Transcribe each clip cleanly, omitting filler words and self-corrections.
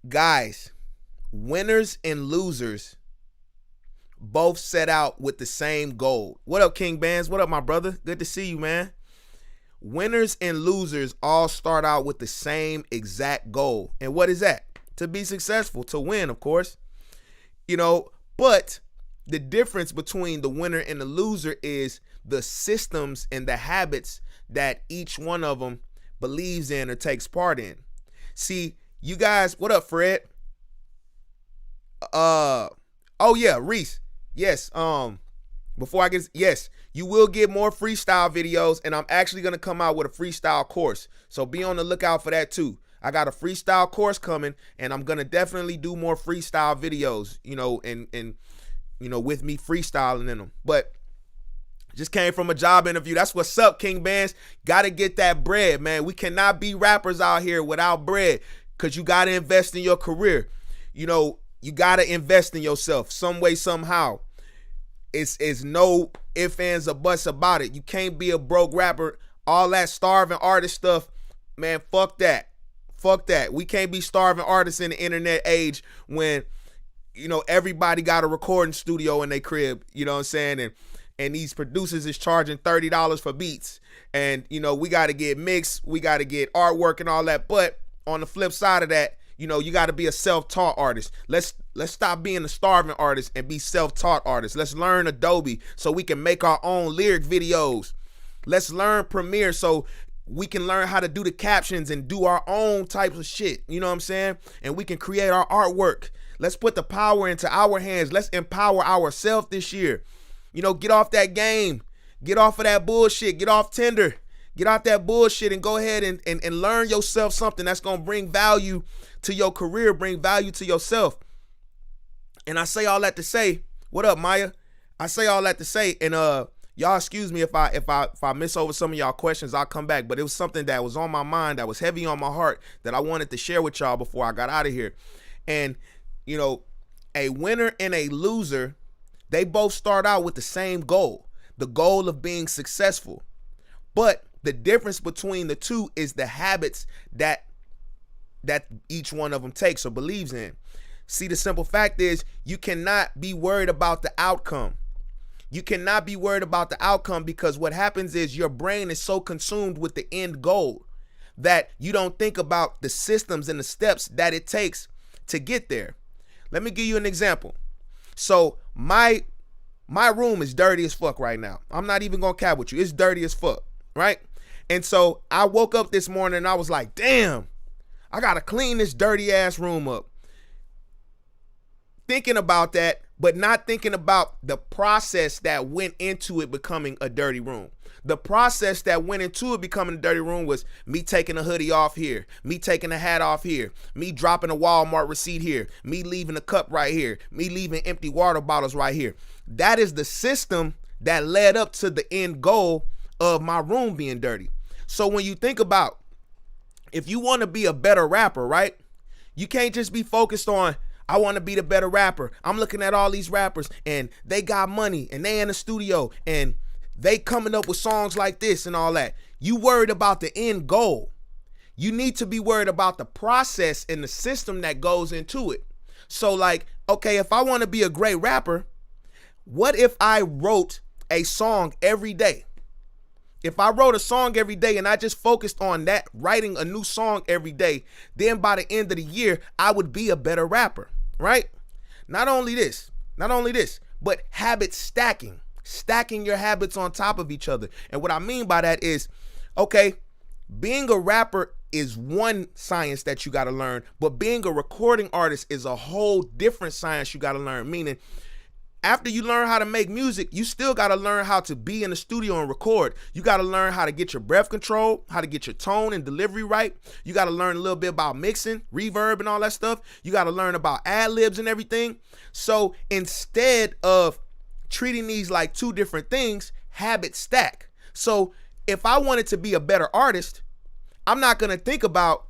Guys, winners and losers both set out with the same goal. What up, King Bands? What up, my brother? Good to see you, man. Winners and losers all start out with the same exact goal. And what is that? To be successful, to win, of course. But the difference between the winner and the loser is the systems and the habits that each one of them believes in or takes part in. See, you guys, what up, Fred? Oh yeah, Reese. Yes. Yes, you will get more freestyle videos, and I'm actually gonna come out with a freestyle course. So be on the lookout for that too. I got a freestyle course coming, and I'm gonna definitely do more freestyle videos, and with me freestyling in them. But just came from a job interview. That's what's up, King Bands. Gotta get that bread, man. We cannot be rappers out here without bread, because you gotta invest in your career. You gotta invest in yourself some way, somehow. It's no ifs, ands, or buts about it. You can't be a broke rapper. All that starving artist stuff, man, fuck that. Fuck that. We can't be starving artists in the internet age when, everybody got a recording studio in their crib, you know what I'm saying? And these producers is charging $30 for beats. And, we got to get mixed. We got to get artwork and all that. But on the flip side of that, you got to be a self-taught artist. Let's stop being a starving artist and be self-taught artists. Let's learn Adobe so we can make our own lyric videos. Let's learn Premiere so we can learn how to do the captions and do our own types of shit. You know what I'm saying? And we can create our artwork. Let's put the power into our hands. Let's empower ourselves this year. Get off that game. Get off of that bullshit. Get off Tinder. Get out that bullshit and go ahead and learn yourself something that's going to bring value to your career, bring value to yourself. And I say all that to say, what up, Maya? I say all that to say, and y'all excuse me if I miss over some of y'all questions. I'll come back, but it was something that was on my mind, that was heavy on my heart, that I wanted to share with y'all before I got out of here. And a winner and a loser, they both start out with the same goal, the goal of being successful. But the difference between the two is the habits that each one of them takes or believes in. See, the simple fact is you cannot be worried about the outcome. You cannot be worried about the outcome, because what happens is your brain is so consumed with the end goal that you don't think about the systems and the steps that it takes to get there. Let me give you an example. So my room is dirty as fuck right now. I'm not even gonna cap with you. It's dirty as fuck, right? And so I woke up this morning and I was like, damn, I gotta clean this dirty ass room up. Thinking about that, but not thinking about the process that went into it becoming a dirty room. The process that went into it becoming a dirty room was me taking a hoodie off here, me taking a hat off here, me dropping a Walmart receipt here, me leaving a cup right here, me leaving empty water bottles right here. That is the system that led up to the end goal of my room being dirty. So when you think about, if you want to be a better rapper, right? You can't just be focused on, I want to be the better rapper. I'm looking at all these rappers and they got money and they in the studio and they coming up with songs like this and all that. You worried about the end goal. You need to be worried about the process and the system that goes into it. So like, okay, if I want to be a great rapper, what if I wrote a song every day? If I wrote a song every day and I just focused on that, writing a new song every day, then by the end of the year, I would be a better rapper, right? Not only this, but habit stacking your habits on top of each other. And what I mean by that is, okay, being a rapper is one science that you got to learn, but being a recording artist is a whole different science you got to learn. Meaning, after you learn how to make music, you still got to learn how to be in the studio and record. You got to learn how to get your breath control, how to get your tone and delivery right. You got to learn a little bit about mixing, reverb, and all that stuff. You got to learn about ad-libs and everything. So instead of treating these like two different things, habits stack. So if I wanted to be a better artist, I'm not going to think about,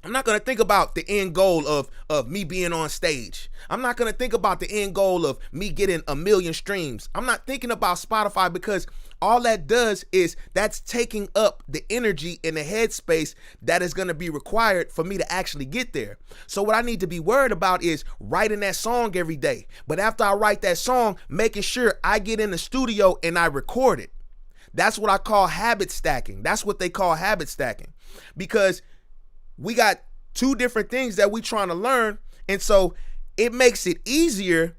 I'm not going to think about the end goal of me being on stage. I'm not going to think about the end goal of me getting 1 million streams. I'm not thinking about Spotify, because all that does is that's taking up the energy and the headspace that is going to be required for me to actually get there. So what I need to be worried about is writing that song every day. But after I write that song, making sure I get in the studio and I record it. That's what I call habit stacking. That's what they call habit stacking, because we got two different things that we trying to learn. And so it makes it easier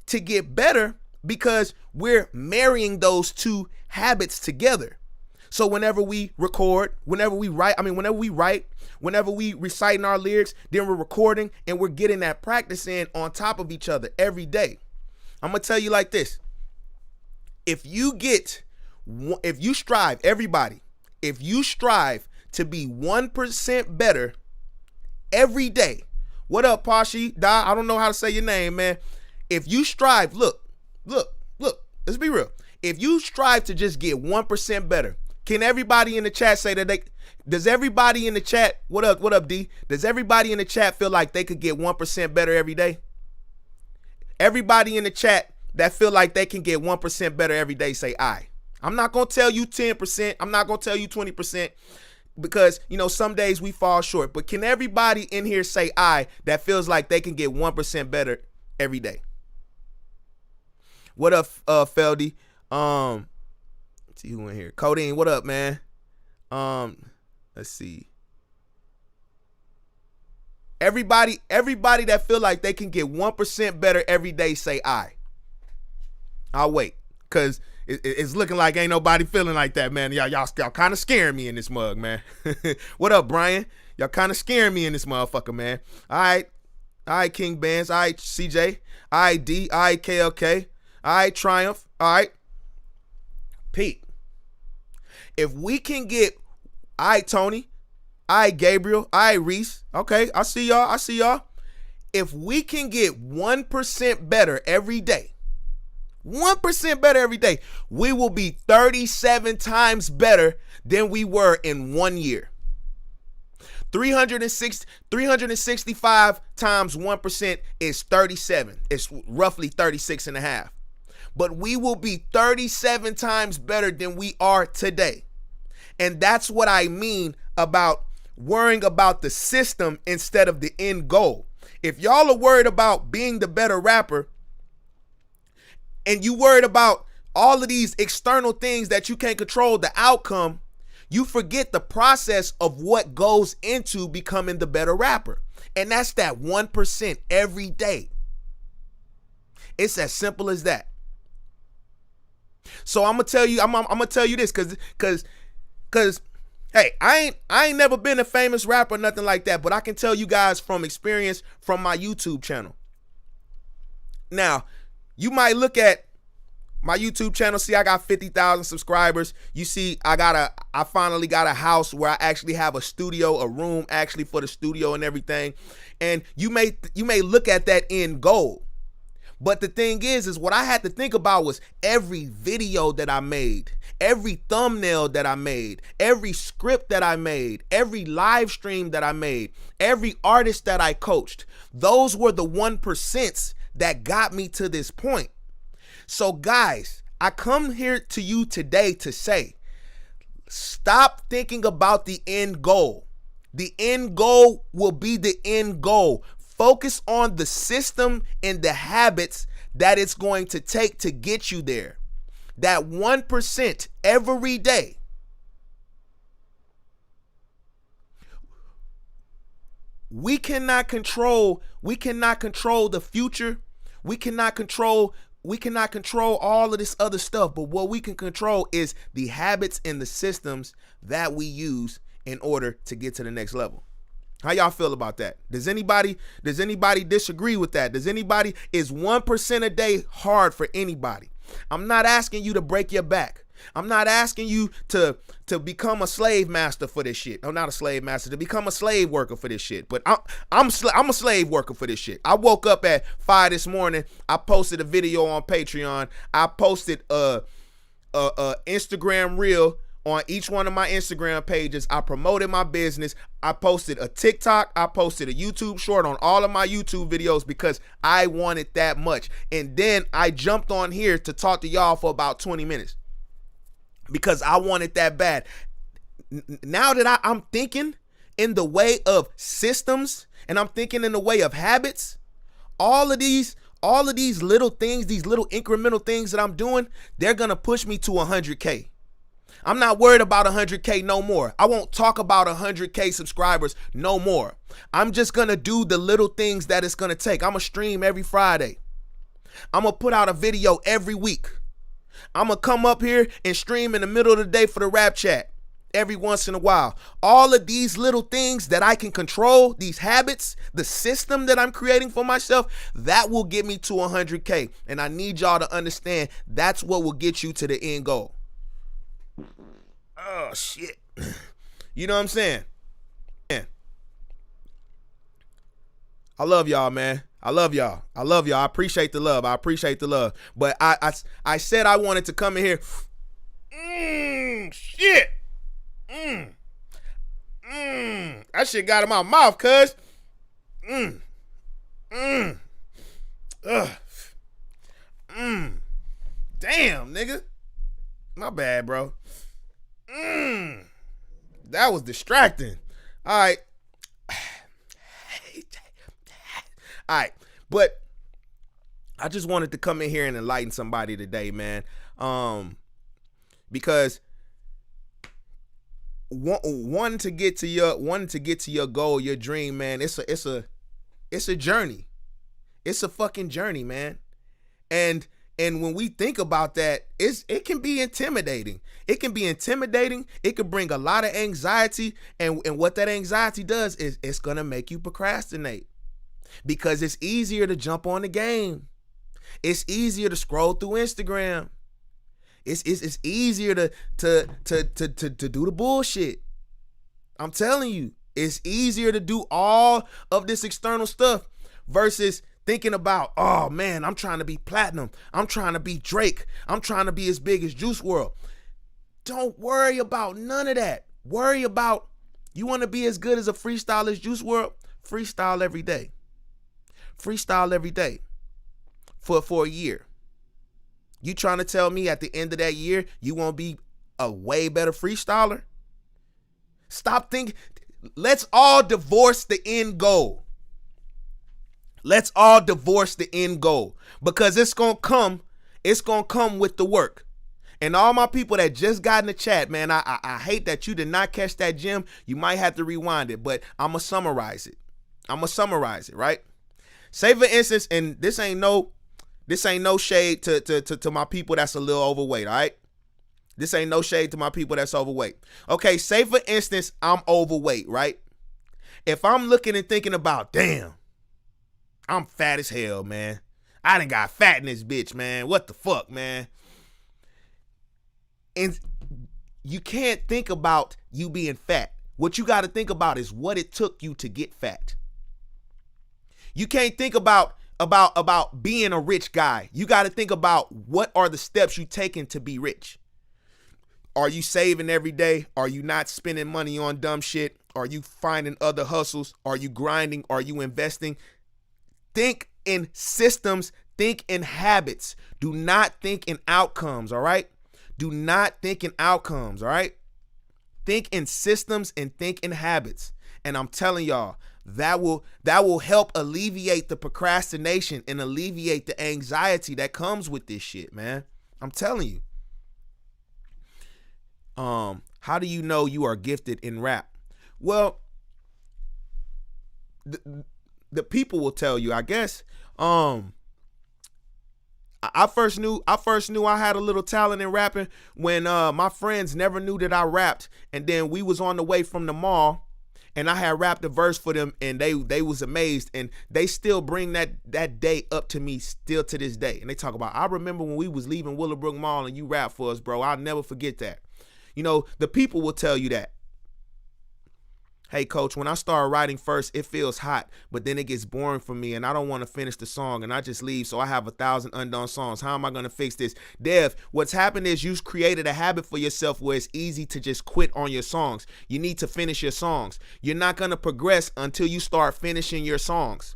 to get better because we're marrying those two habits together. So whenever we record, whenever we reciting our lyrics, then we're recording and we're getting that practice in on top of each other every day. I'm going to tell you like this. If you strive to be 1% better every day. What up, Pashi? I don't know how to say your name, man. If you strive, look, let's be real. If you strive to just get 1% better, can everybody in the chat say that does everybody in the chat, what up, D? Does everybody in the chat feel like they could get 1% better every day? Everybody in the chat that feel like they can get 1% better every day, say aye. I'm not going to tell you 10%. I'm not going to tell you 20%. Because, some days we fall short. But can everybody in here say aye that feels like they can get 1% better every day? What up, Feldy? Let's see who in here. Codeine, what up, man? Let's see. Everybody that feel like they can get 1% better every day, say aye. I'll wait. Because it's looking like ain't nobody feeling like that, man. Y'all kind of scaring me in this mug, man. What up, Brian? Y'all kind of scaring me in this motherfucker, man. All right, King Bands. All right, CJ. All right, D. All right, KLK. All right, Triumph. All right, Pete. If we can get, all right, Tony. All right, Gabriel. All right, Reese. Okay, I see y'all. If we can get 1% better every day, 1% better every day, we will be 37 times better than we were in 1 year. 365 times 1% is 37. It's roughly 36 and a half. But we will be 37 times better than we are today. And that's what I mean about worrying about the system instead of the end goal. If y'all are worried about being the better rapper, and you worried about all of these external things that you can't control the outcome, you forget the process of what goes into becoming the better rapper. And that's that 1% every day. It's as simple as that. So I'm gonna tell you this cause hey, I ain't never been a famous rapper, nothing like that, but I can tell you guys from experience from my YouTube channel. Now, you might look at my YouTube channel, see I got 50,000 subscribers. You see I finally got a house where I actually have a studio, a room actually for the studio and everything. And you may look at that end goal. But the thing is what I had to think about was every video that I made, every thumbnail that I made, every script that I made, every live stream that I made, every artist that I coached. Those were the 1% that got me to this point. So guys, I come here to you today to say, stop thinking about the end goal. The end goal will be the end goal. Focus on the system and the habits that it's going to take to get you there. That 1% every day. We cannot control the future. We cannot control all of this other stuff, but what we can control is the habits and the systems that we use in order to get to the next level. How y'all feel about that? Does anybody disagree with that? Is 1% a day hard for anybody? I'm not asking you to break your back. I'm not asking you to become a slave master for this shit. I'm not a slave master, to become a slave worker for this shit. But I'm a slave worker for this shit. I woke up at 5 this morning. I posted a video on Patreon. I posted a Instagram reel on each one of my Instagram pages. I promoted my business. I posted a TikTok. I posted a YouTube short on all of my YouTube videos because I wanted that much. And then I jumped on here to talk to y'all for about 20 minutes because I wanted that bad. Now that I'm thinking in the way of systems and I'm thinking in the way of habits, all of these little things, these little incremental things that I'm doing, they're going to push me to 100K. I'm not worried about 100K no more. I won't talk about 100K subscribers no more. I'm just going to do the little things that it's going to take. I'm going to stream every Friday. I'm going to put out a video every week. I'm going to come up here and stream in the middle of the day for the Rapchat every once in a while. All of these little things that I can control, these habits, the system that I'm creating for myself, that will get me to 100K. And I need y'all to understand that's what will get you to the end goal. Oh, shit. You know what I'm saying? Man. I love y'all, man. I love y'all. I love y'all. I appreciate the love. I appreciate the love. But I said I wanted to come in here. Shit. That shit got in my mouth, cuz. Damn, nigga. My bad, bro. That was distracting. All right. All right. But I just wanted to come in here and enlighten somebody today, man. Because wanting to get to your goal, your dream, man, it's a journey. It's a fucking journey, man. And when we think about that, it can be intimidating. It can be intimidating. It can bring a lot of anxiety. And what that anxiety does is it's going to make you procrastinate because it's easier to jump on the game. It's easier to scroll through Instagram. It's easier to do the bullshit. I'm telling you, it's easier to do all of this external stuff versus thinking about, oh man, I'm trying to be platinum. I'm trying to be Drake. I'm trying to be as big as Juice WRLD. Don't worry about none of that. Worry about, you want to be as good as a freestyle as Juice WRLD? Freestyle every day. Freestyle every day for a year. You trying to tell me at the end of that year, you won't be a way better freestyler? Stop thinking. Let's all divorce the end goal. Let's all divorce the end goal because it's going to come with the work. And all my people that just got in the chat, man, I hate that you did not catch that gem. You might have to rewind it, but I'm going to summarize it. Right? Say for instance, and this ain't no shade to my people that's a little overweight, all right? This ain't no shade to my people that's overweight. Okay, say for instance, I'm overweight, right? If I'm looking and thinking about, damn, I'm fat as hell, man. I done got fat in this bitch, man. What the fuck, man? And you can't think about you being fat. What you got to think about is what it took you to get fat. You can't think about being a rich guy. You got to think about what are the steps you taking to be rich. Are you saving every day? Are you not spending money on dumb shit? Are you finding other hustles? Are you grinding? Are you investing? Think in systems. Think in habits. Do not think in outcomes, all right? Do not think in outcomes, all right? Think in systems and think in habits. And I'm telling y'all, that will help alleviate the procrastination and alleviate the anxiety that comes with this shit, man. I'm telling you. How do you know you are gifted in rap? Well, the people will tell you, I guess. I first knew I had a little talent in rapping when my friends never knew that I rapped, and then we was on the way from the mall. And I had rapped a verse for them, and they was amazed, and they still bring that day up to me still to this day. And they talk about, I remember when we was leaving Willowbrook Mall and you rapped for us, bro. I'll never forget that. You know, the people will tell you that. Hey, coach, when I start writing first, it feels hot, but then it gets boring for me and I don't want to finish the song and I just leave. So I have 1,000 undone songs. How am I going to fix this? Dev, what's happened is you've created a habit for yourself where it's easy to just quit on your songs. You need to finish your songs. You're not going to progress until you start finishing your songs.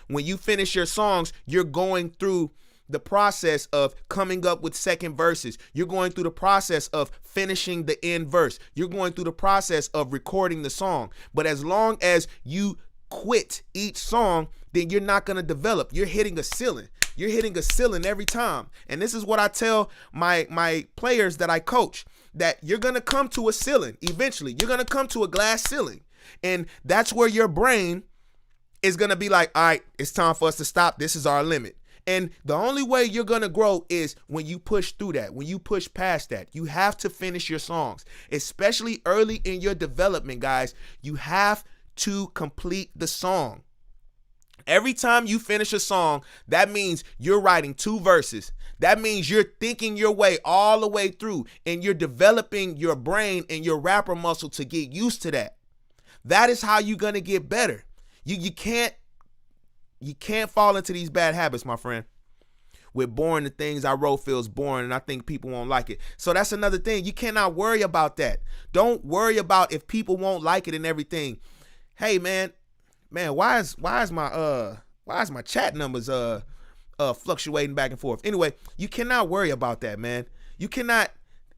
When you finish your songs, you're going through the process of coming up with second verses. You're going through the process of finishing the end verse. You're going through the process of recording the song. But as long as you quit each song, then you're not going to develop. You're hitting a ceiling. You're hitting a ceiling every time. And this is what I tell my players that I coach, that you're going to come to a ceiling eventually. You're going to come to a glass ceiling. And that's where your brain is going to be like, all right, it's time for us to stop. This is our limit. And the only way you're going to grow is when you push through that, when you push past that. You have to finish your songs, especially early in your development, guys. You have to complete the song. Every time you finish a song, that means you're writing 2 verses. That means you're thinking your way all the way through and you're developing your brain and your rapper muscle to get used to that. That is how you're going to get better. You can't fall into these bad habits, my friend. With boring, the things I wrote feels boring and I think people won't like it. So that's another thing. You cannot worry about that. Don't worry about if people won't like it and everything. Hey, man, why is my chat numbers fluctuating back and forth? Anyway, you cannot worry about that, man. You cannot.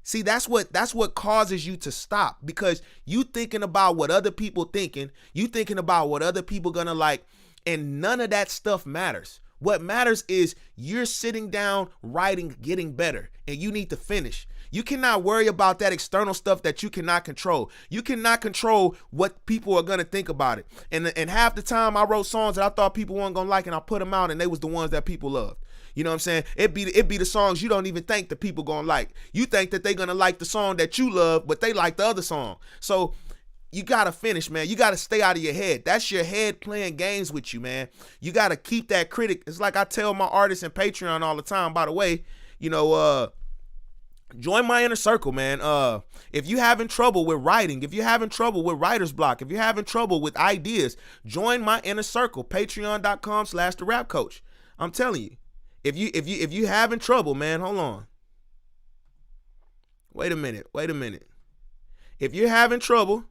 See, that's what causes you to stop, because you thinking about what other people thinking, you thinking about what other people gonna like, and none of that stuff matters. What matters is you're sitting down, writing, getting better, and you need to finish. You cannot worry about that external stuff that you cannot control. You cannot control what people are gonna think about it. And half the time I wrote songs that I thought people weren't gonna like, and I put them out, and they was the ones that people loved. You know what I'm saying? It be the songs you don't even think the people gonna like. You think that they gonna like the song that you love, but they like the other song. So you gotta finish, man. You gotta stay out of your head. That's your head playing games with you, man. You gotta keep that critic. It's like I tell my artists in Patreon all the time, by the way, join my inner circle, man. If you're having trouble with writing, if you're having trouble with writer's block, if you're having trouble with ideas, join my inner circle, patreon.com/therapcoach. I'm telling you. If you having trouble, man, hold on. Wait a minute. If you're having trouble,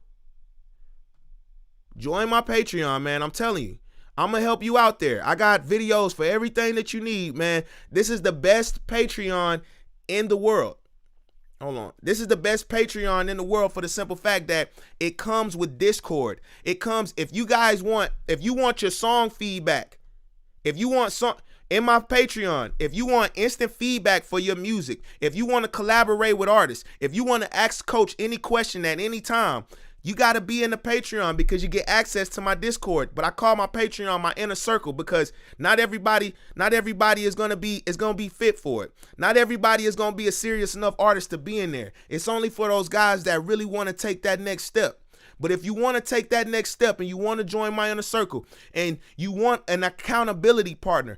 join my Patreon, man. I'm telling you. I'm going to help you out there. I got videos for everything that you need, man. This is the best Patreon in the world. Hold on. This is the best Patreon in the world for the simple fact that it comes with Discord. It comes, if you want your song feedback, in my Patreon, if you want instant feedback for your music, if you want to collaborate with artists, if you want to ask Coach any question at any time, you got to be in the Patreon, because you get access to my Discord. But I call my Patreon my inner circle, because not everybody is going to be fit for it. Not everybody is going to be a serious enough artist to be in there. It's only for those guys that really want to take that next step. But if you want to take that next step and you want to join my inner circle and you want an accountability partner,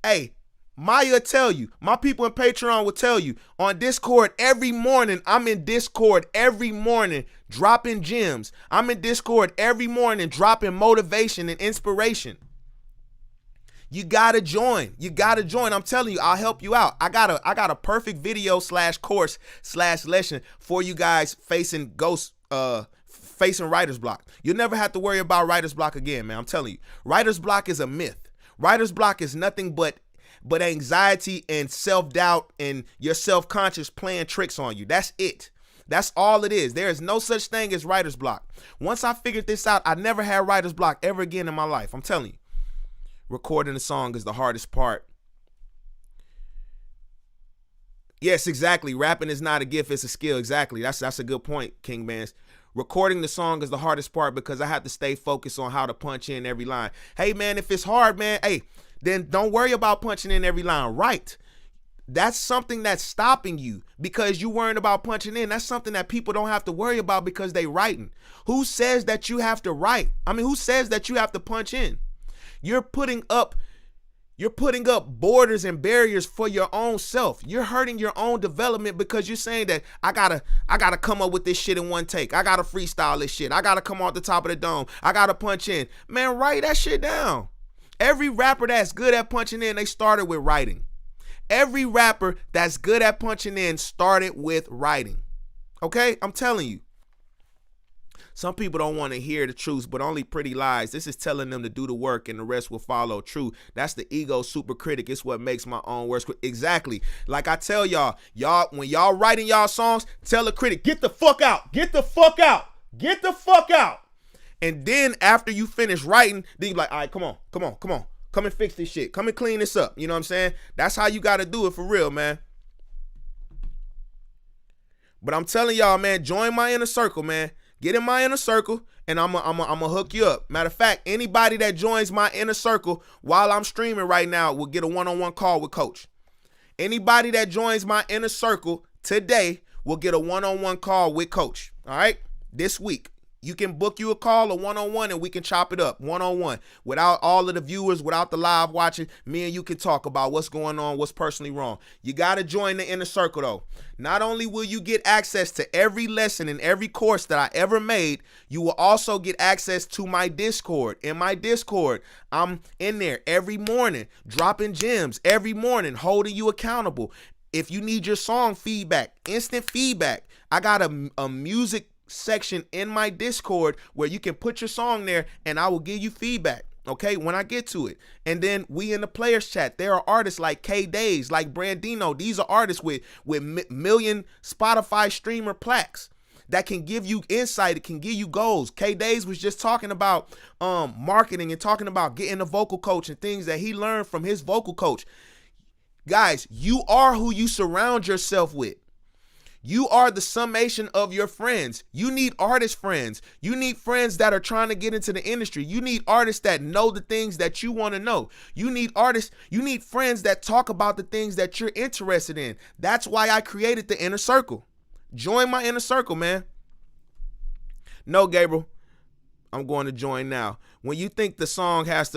hey, Maya will tell you, my people in Patreon will tell you, on Discord every morning, I'm in Discord every morning dropping gems. I'm in Discord every morning dropping motivation and inspiration. You gotta join. I'm telling you, I'll help you out. I got a perfect video /course/lesson for you guys facing writer's block. You'll never have to worry about writer's block again, man. I'm telling you. Writer's block is a myth. Writer's block is nothing but anxiety and self-doubt and your self-conscious playing tricks on you. That's it. That's all it is. There is no such thing as writer's block. Once I figured this out, I never had writer's block ever again in my life. I'm telling you. Recording a song is the hardest part. Yes, exactly. Rapping is not a gift, it's a skill. Exactly. That's a good point, King Bands. Recording the song is the hardest part, because I have to stay focused on how to punch in every line. Hey, man, if it's hard, man, then don't worry about punching in every line. Right. That's something that's stopping you, because you worrying about punching in. That's something that people don't have to worry about because they writing. Who says that you have to write? Who says that you have to punch in? You're putting up You're putting up borders and barriers for your own self. You're hurting your own development because you're saying that I gotta come up with this shit in one take. I gotta freestyle this shit. I gotta come off the top of the dome. I gotta punch in. Man, write that shit down. Every rapper that's good at punching in, they started with writing. Every rapper that's good at punching in started with writing. Okay? I'm telling you. Some people don't want to hear the truth, but only pretty lies. This is telling them to do the work and the rest will follow. True. That's the ego super critic. It's what makes my own worst. Exactly. Like I tell y'all, when y'all writing y'all songs, tell the critic, get the fuck out. Get the fuck out. Get the fuck out. And then after you finish writing, then you're like, all right, come on. Come and fix this shit. Come and clean this up. You know what I'm saying? That's how you got to do it for real, man. But I'm telling y'all, man, join my inner circle, man. Get in my inner circle, and I'm gonna hook you up. Matter of fact, anybody that joins my inner circle while I'm streaming right now will get a one-on-one call with Coach. Anybody that joins my inner circle today will get a one-on-one call with Coach. All right? This week. You can book you a call, a one-on-one, and we can chop it up one-on-one without all of the viewers, without the live watching. Me and you can talk about what's going on, what's personally wrong. You got to join the inner circle, though. Not only will you get access to every lesson and every course that I ever made, you will also get access to my Discord. In my Discord, I'm in there every morning, dropping gems every morning, holding you accountable. If you need your song feedback, instant feedback, I got a music section in my Discord where you can put your song there and I will give you feedback, okay, when I get to it. And then we in the players chat, there are artists like K-Days, like Brandino. These are artists with million Spotify streamer plaques that can give you insight. It can give you goals. K-Days was just talking about marketing and talking about getting a vocal coach and things that he learned from his vocal coach. Guys, you are who you surround yourself with. You are the summation of your friends. You need artist friends. You need friends that are trying to get into the industry. You need artists that know the things that you want to know. You need friends that talk about the things that you're interested in. That's why I created the inner circle. Join my inner circle, man. No, Gabriel, I'm going to join now. When you think the song has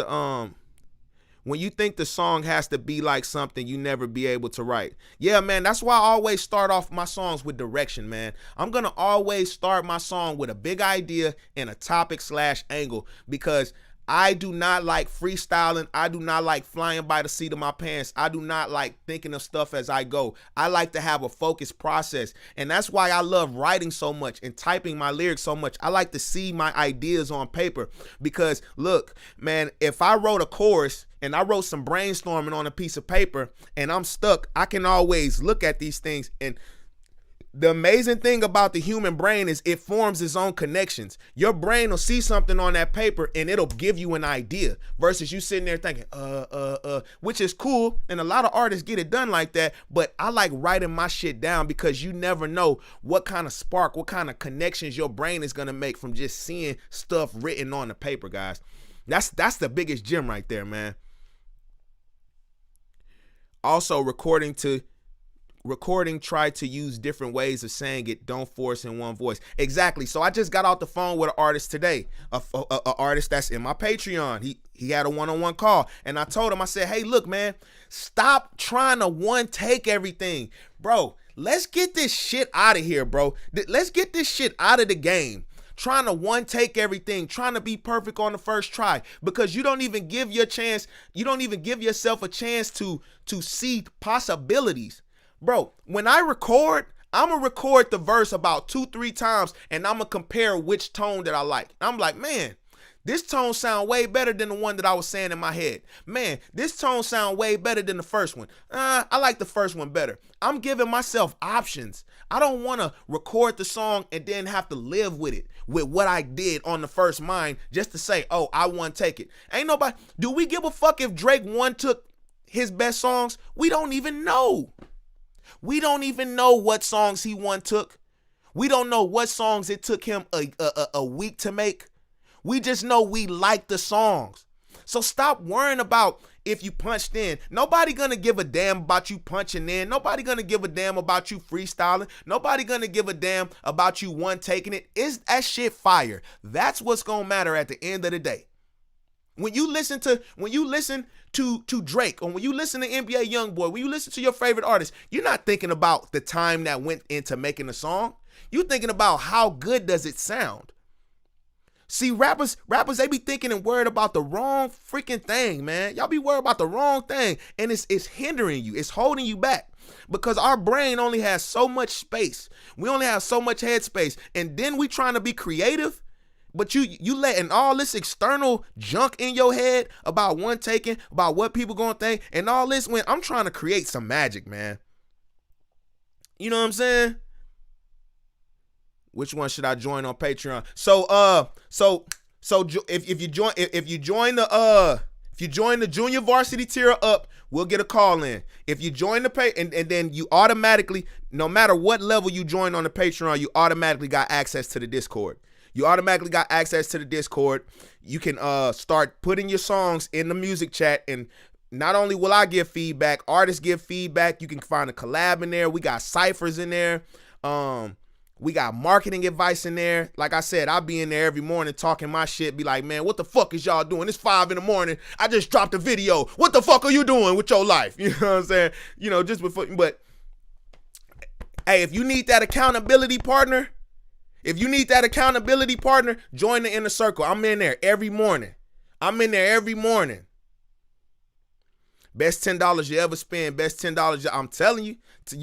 to be like something you never be able to write. Yeah, man, that's why I always start off my songs with direction, man. I'm going to always start my song with a big idea and a topic/angle because I do not like freestyling. I do not like flying by the seat of my pants. I do not like thinking of stuff as I go. I like to have a focused process. And that's why I love writing so much and typing my lyrics so much. I like to see my ideas on paper because look, man, if I wrote a chorus and I wrote some brainstorming on a piece of paper and I'm stuck, I can always look at these things. And the amazing thing about the human brain is it forms its own connections. Your brain will see something on that paper and it'll give you an idea versus you sitting there thinking, which is cool. And a lot of artists get it done like that. But I like writing my shit down because you never know what kind of spark, what kind of connections your brain is going to make from just seeing stuff written on the paper, guys. That's the biggest gem right there, man. Also, recording, try to use different ways of saying it. Don't force in one voice. Exactly. So I just got off the phone with an artist today, a artist that's in my Patreon. He had a one-on-one call, and I told him, I said, hey, look, man, stop trying to one take everything. Bro, let's get this shit out of here, bro. Let's get this shit out of the game. Trying to one take everything, trying to be perfect on the first try, because you don't even give yourself a chance to see possibilities. Bro, when I record, I'm going to record the verse about 2-3 times and I'm going to compare which tone that I like. I'm like, man, this tone sound way better than the one that I was saying in my head. Man, this tone sound way better than the first one. I like the first one better. I'm giving myself options. I don't want to record the song and then have to live with it, with what I did on the first mind just to say, oh, I one take it. Ain't nobody, do we give a fuck if Drake one took his best songs? We don't even know. We don't even know what songs he one took. We don't know what songs it took him a week to make. We just know we like the songs. So stop worrying about if you punched in. Nobody gonna give a damn about you punching in. Nobody gonna give a damn about you freestyling. Nobody gonna give a damn about you one taking it. Is that shit fire? That's what's gonna matter at the end of the day. When you listen to Drake, or when you listen to NBA YoungBoy, when you listen to your favorite artist, you're not thinking about the time that went into making the song. You're thinking about how good does it sound. See, rappers, they be thinking and worried about the wrong freaking thing, man. Y'all be worried about the wrong thing, and it's hindering you. It's holding you back because our brain only has so much space. We only have so much head space, and then we trying to be creative, but you letting all this external junk in your head about one taking, about what people gonna think, and all this when I'm trying to create some magic, man. You know what I'm saying? Which one should I join on Patreon? So if you join the junior varsity tier up, we'll get a call in. If you join the pay and then you automatically, no matter what level you join on the Patreon, you automatically got access to the Discord. You automatically got access to the Discord. You can start putting your songs in the music chat, and not only will I give feedback, artists give feedback. You can find a collab in there. We got ciphers in there. We got marketing advice in there. Like I said, I'll be in there every morning talking my shit. Be like, man, what the fuck is y'all doing? It's 5 a.m. I just dropped a video. What the fuck are you doing with your life? You know what I'm saying? You know, just before. But hey, if you need that accountability partner, join the inner circle. I'm in there every morning. Best $10 you ever spend. Best $10. I'm telling you.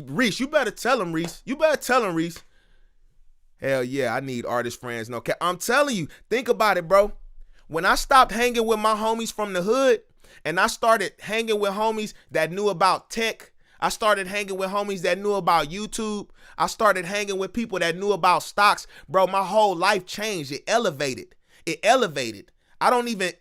Reese, you better tell him, Reese. Hell yeah, I need artist friends. No cap. I'm telling you, think about it, bro. When I stopped hanging with my homies from the hood and I started hanging with homies that knew about tech, I started hanging with homies that knew about YouTube, I started hanging with people that knew about stocks, bro, my whole life changed. It elevated. I don't even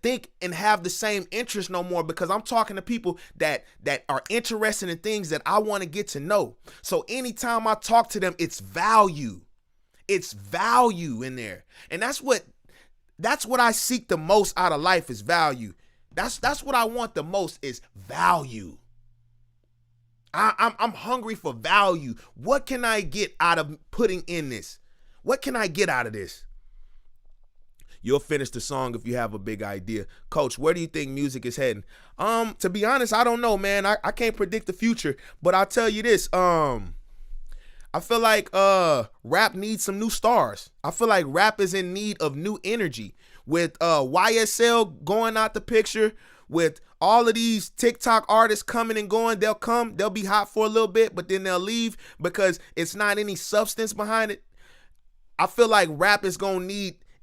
think and have the same interest no more because I'm talking to people that are interested in things that I want to get to know. So anytime I talk to them, it's value. It's value in there. And that's what I seek the most out of life is value. That's what I want the most is value. I'm hungry for value. What can I get out of putting in this? What can I get out of this? You'll finish the song if you have a big idea. Coach, where do you think music is heading? To be honest, I don't know, man. I can't predict the future, but I'll tell you this. I feel like rap needs some new stars. I feel like rap is in need of new energy. With YSL going out the picture, with all of these TikTok artists coming and going, they'll be hot for a little bit, but then they'll leave because it's not any substance behind it. I feel like rap is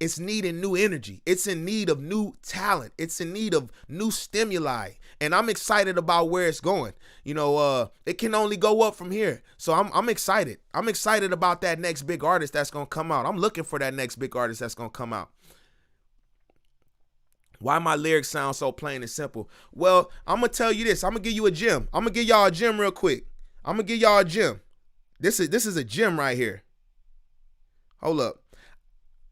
it's needing new energy. It's in need of new talent. It's in need of new stimuli. And I'm excited about where it's going. You know, it can only go up from here. So I'm excited. I'm excited about that next big artist that's going to come out. I'm looking for that next big artist that's going to come out. Why my lyrics sound so plain and simple? Well, I'm going to tell you this. I'm going to give you a gem. I'm going to give y'all a gem real quick. I'm going to give y'all a gem. This is a gem right here. Hold up.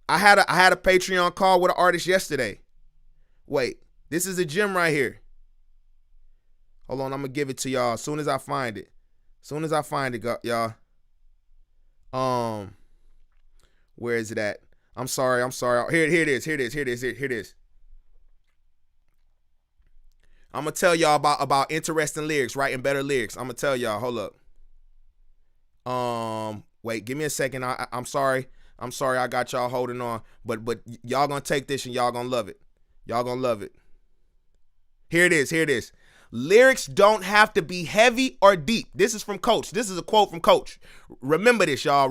I had a Patreon call with an artist yesterday. Wait, this is a gem right here. Hold on, I'm gonna give it to y'all as soon as I find it. Y'all. Where is it at? I'm sorry. Here it is. I'm gonna tell y'all about interesting lyrics, writing better lyrics. I'm gonna tell y'all. Hold up. Wait, give me a second. I'm sorry. I got y'all holding on, but y'all gonna take this and y'all gonna love it. Here it is. Lyrics don't have to be heavy or deep. This is from Coach. This is a quote from Coach. Remember this, y'all.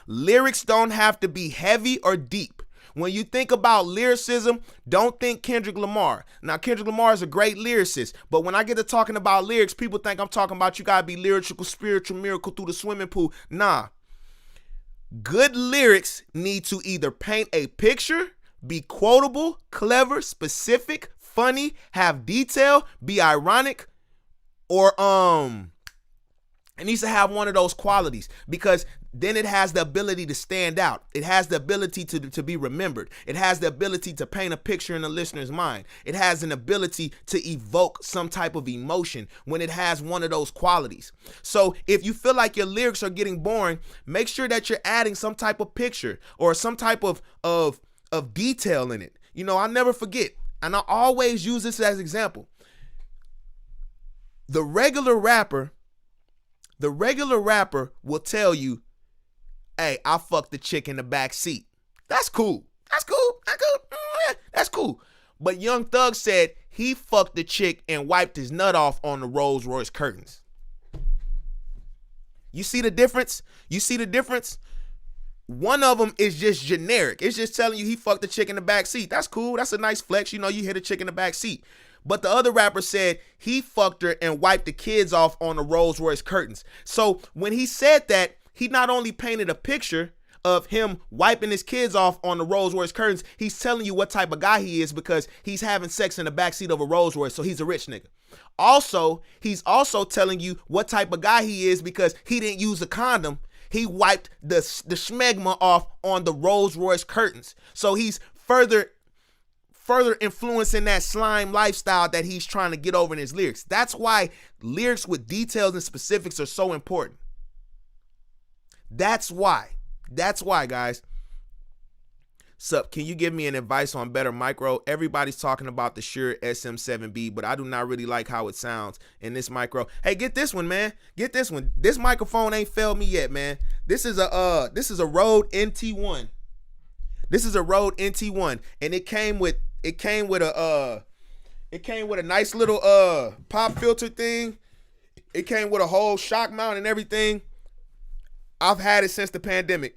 Lyrics don't have to be heavy or deep. When you think about lyricism, don't think Kendrick Lamar. Now, Kendrick Lamar is a great lyricist, but when I get to talking about lyrics, people think I'm talking about you gotta be lyrical, spiritual, miracle through the swimming pool. Nah. Good lyrics need to either paint a picture, be quotable, clever, specific, funny, have detail, be ironic, or it needs to have one of those qualities because then it has the ability to stand out. It has the ability to be remembered. It has the ability to paint a picture in the listener's mind. It has an ability to evoke some type of emotion when it has one of those qualities. So if you feel like your lyrics are getting boring, make sure that you're adding some type of picture or some type of detail in it. You know, I never forget, and I always use this as an example. The regular rapper will tell you, hey, I fucked the chick in the back seat. That's cool. That's cool. That's cool. But Young Thug said he fucked the chick and wiped his nut off on the Rolls Royce curtains. You see the difference? One of them is just generic. It's just telling you he fucked the chick in the back seat. That's cool. That's a nice flex. You know, you hit a chick in the back seat. But the other rapper said he fucked her and wiped the kids off on the Rolls Royce curtains. So when he said that, he not only painted a picture of him wiping his kids off on the Rolls Royce curtains, he's telling you what type of guy he is because he's having sex in the backseat of a Rolls Royce, so he's a rich nigga. Also, he's also telling you what type of guy he is because he didn't use a condom. He wiped the schmegma off on the Rolls Royce curtains. So he's further influencing that slime lifestyle that he's trying to get over in his lyrics. That's why lyrics with details and specifics are so important. That's why, guys. Sup, can you give me an advice on better micro? Everybody's talking about the Shure SM7B, but I do not really like how it sounds in this micro. Hey, get this one, man. Get this one. This microphone ain't failed me yet, man. This is a Rode NT1. This is a Rode NT1, and it came with a nice little pop filter thing. It came with a whole shock mount and everything. I've had it since the pandemic.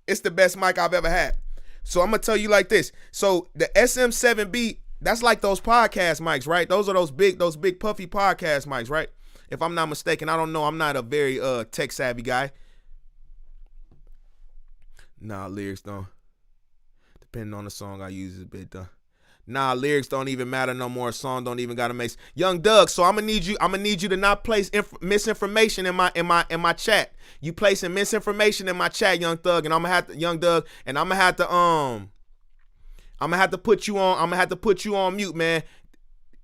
It's the best mic I've ever had. So I'm gonna tell you like this. So the SM7B, that's like those podcast mics, right? Those are those big puffy podcast mics, right? If I'm not mistaken. I don't know. I'm not a very tech savvy guy. Nah, lyrics don't. Depending on the song I use is a bit done. Nah, lyrics don't even matter no more. A song don't even gotta make. Young Doug, so I'm gonna need you to not place misinformation in my chat. You placing misinformation in my chat, Young Thug, and I'm gonna have to put you on mute, man.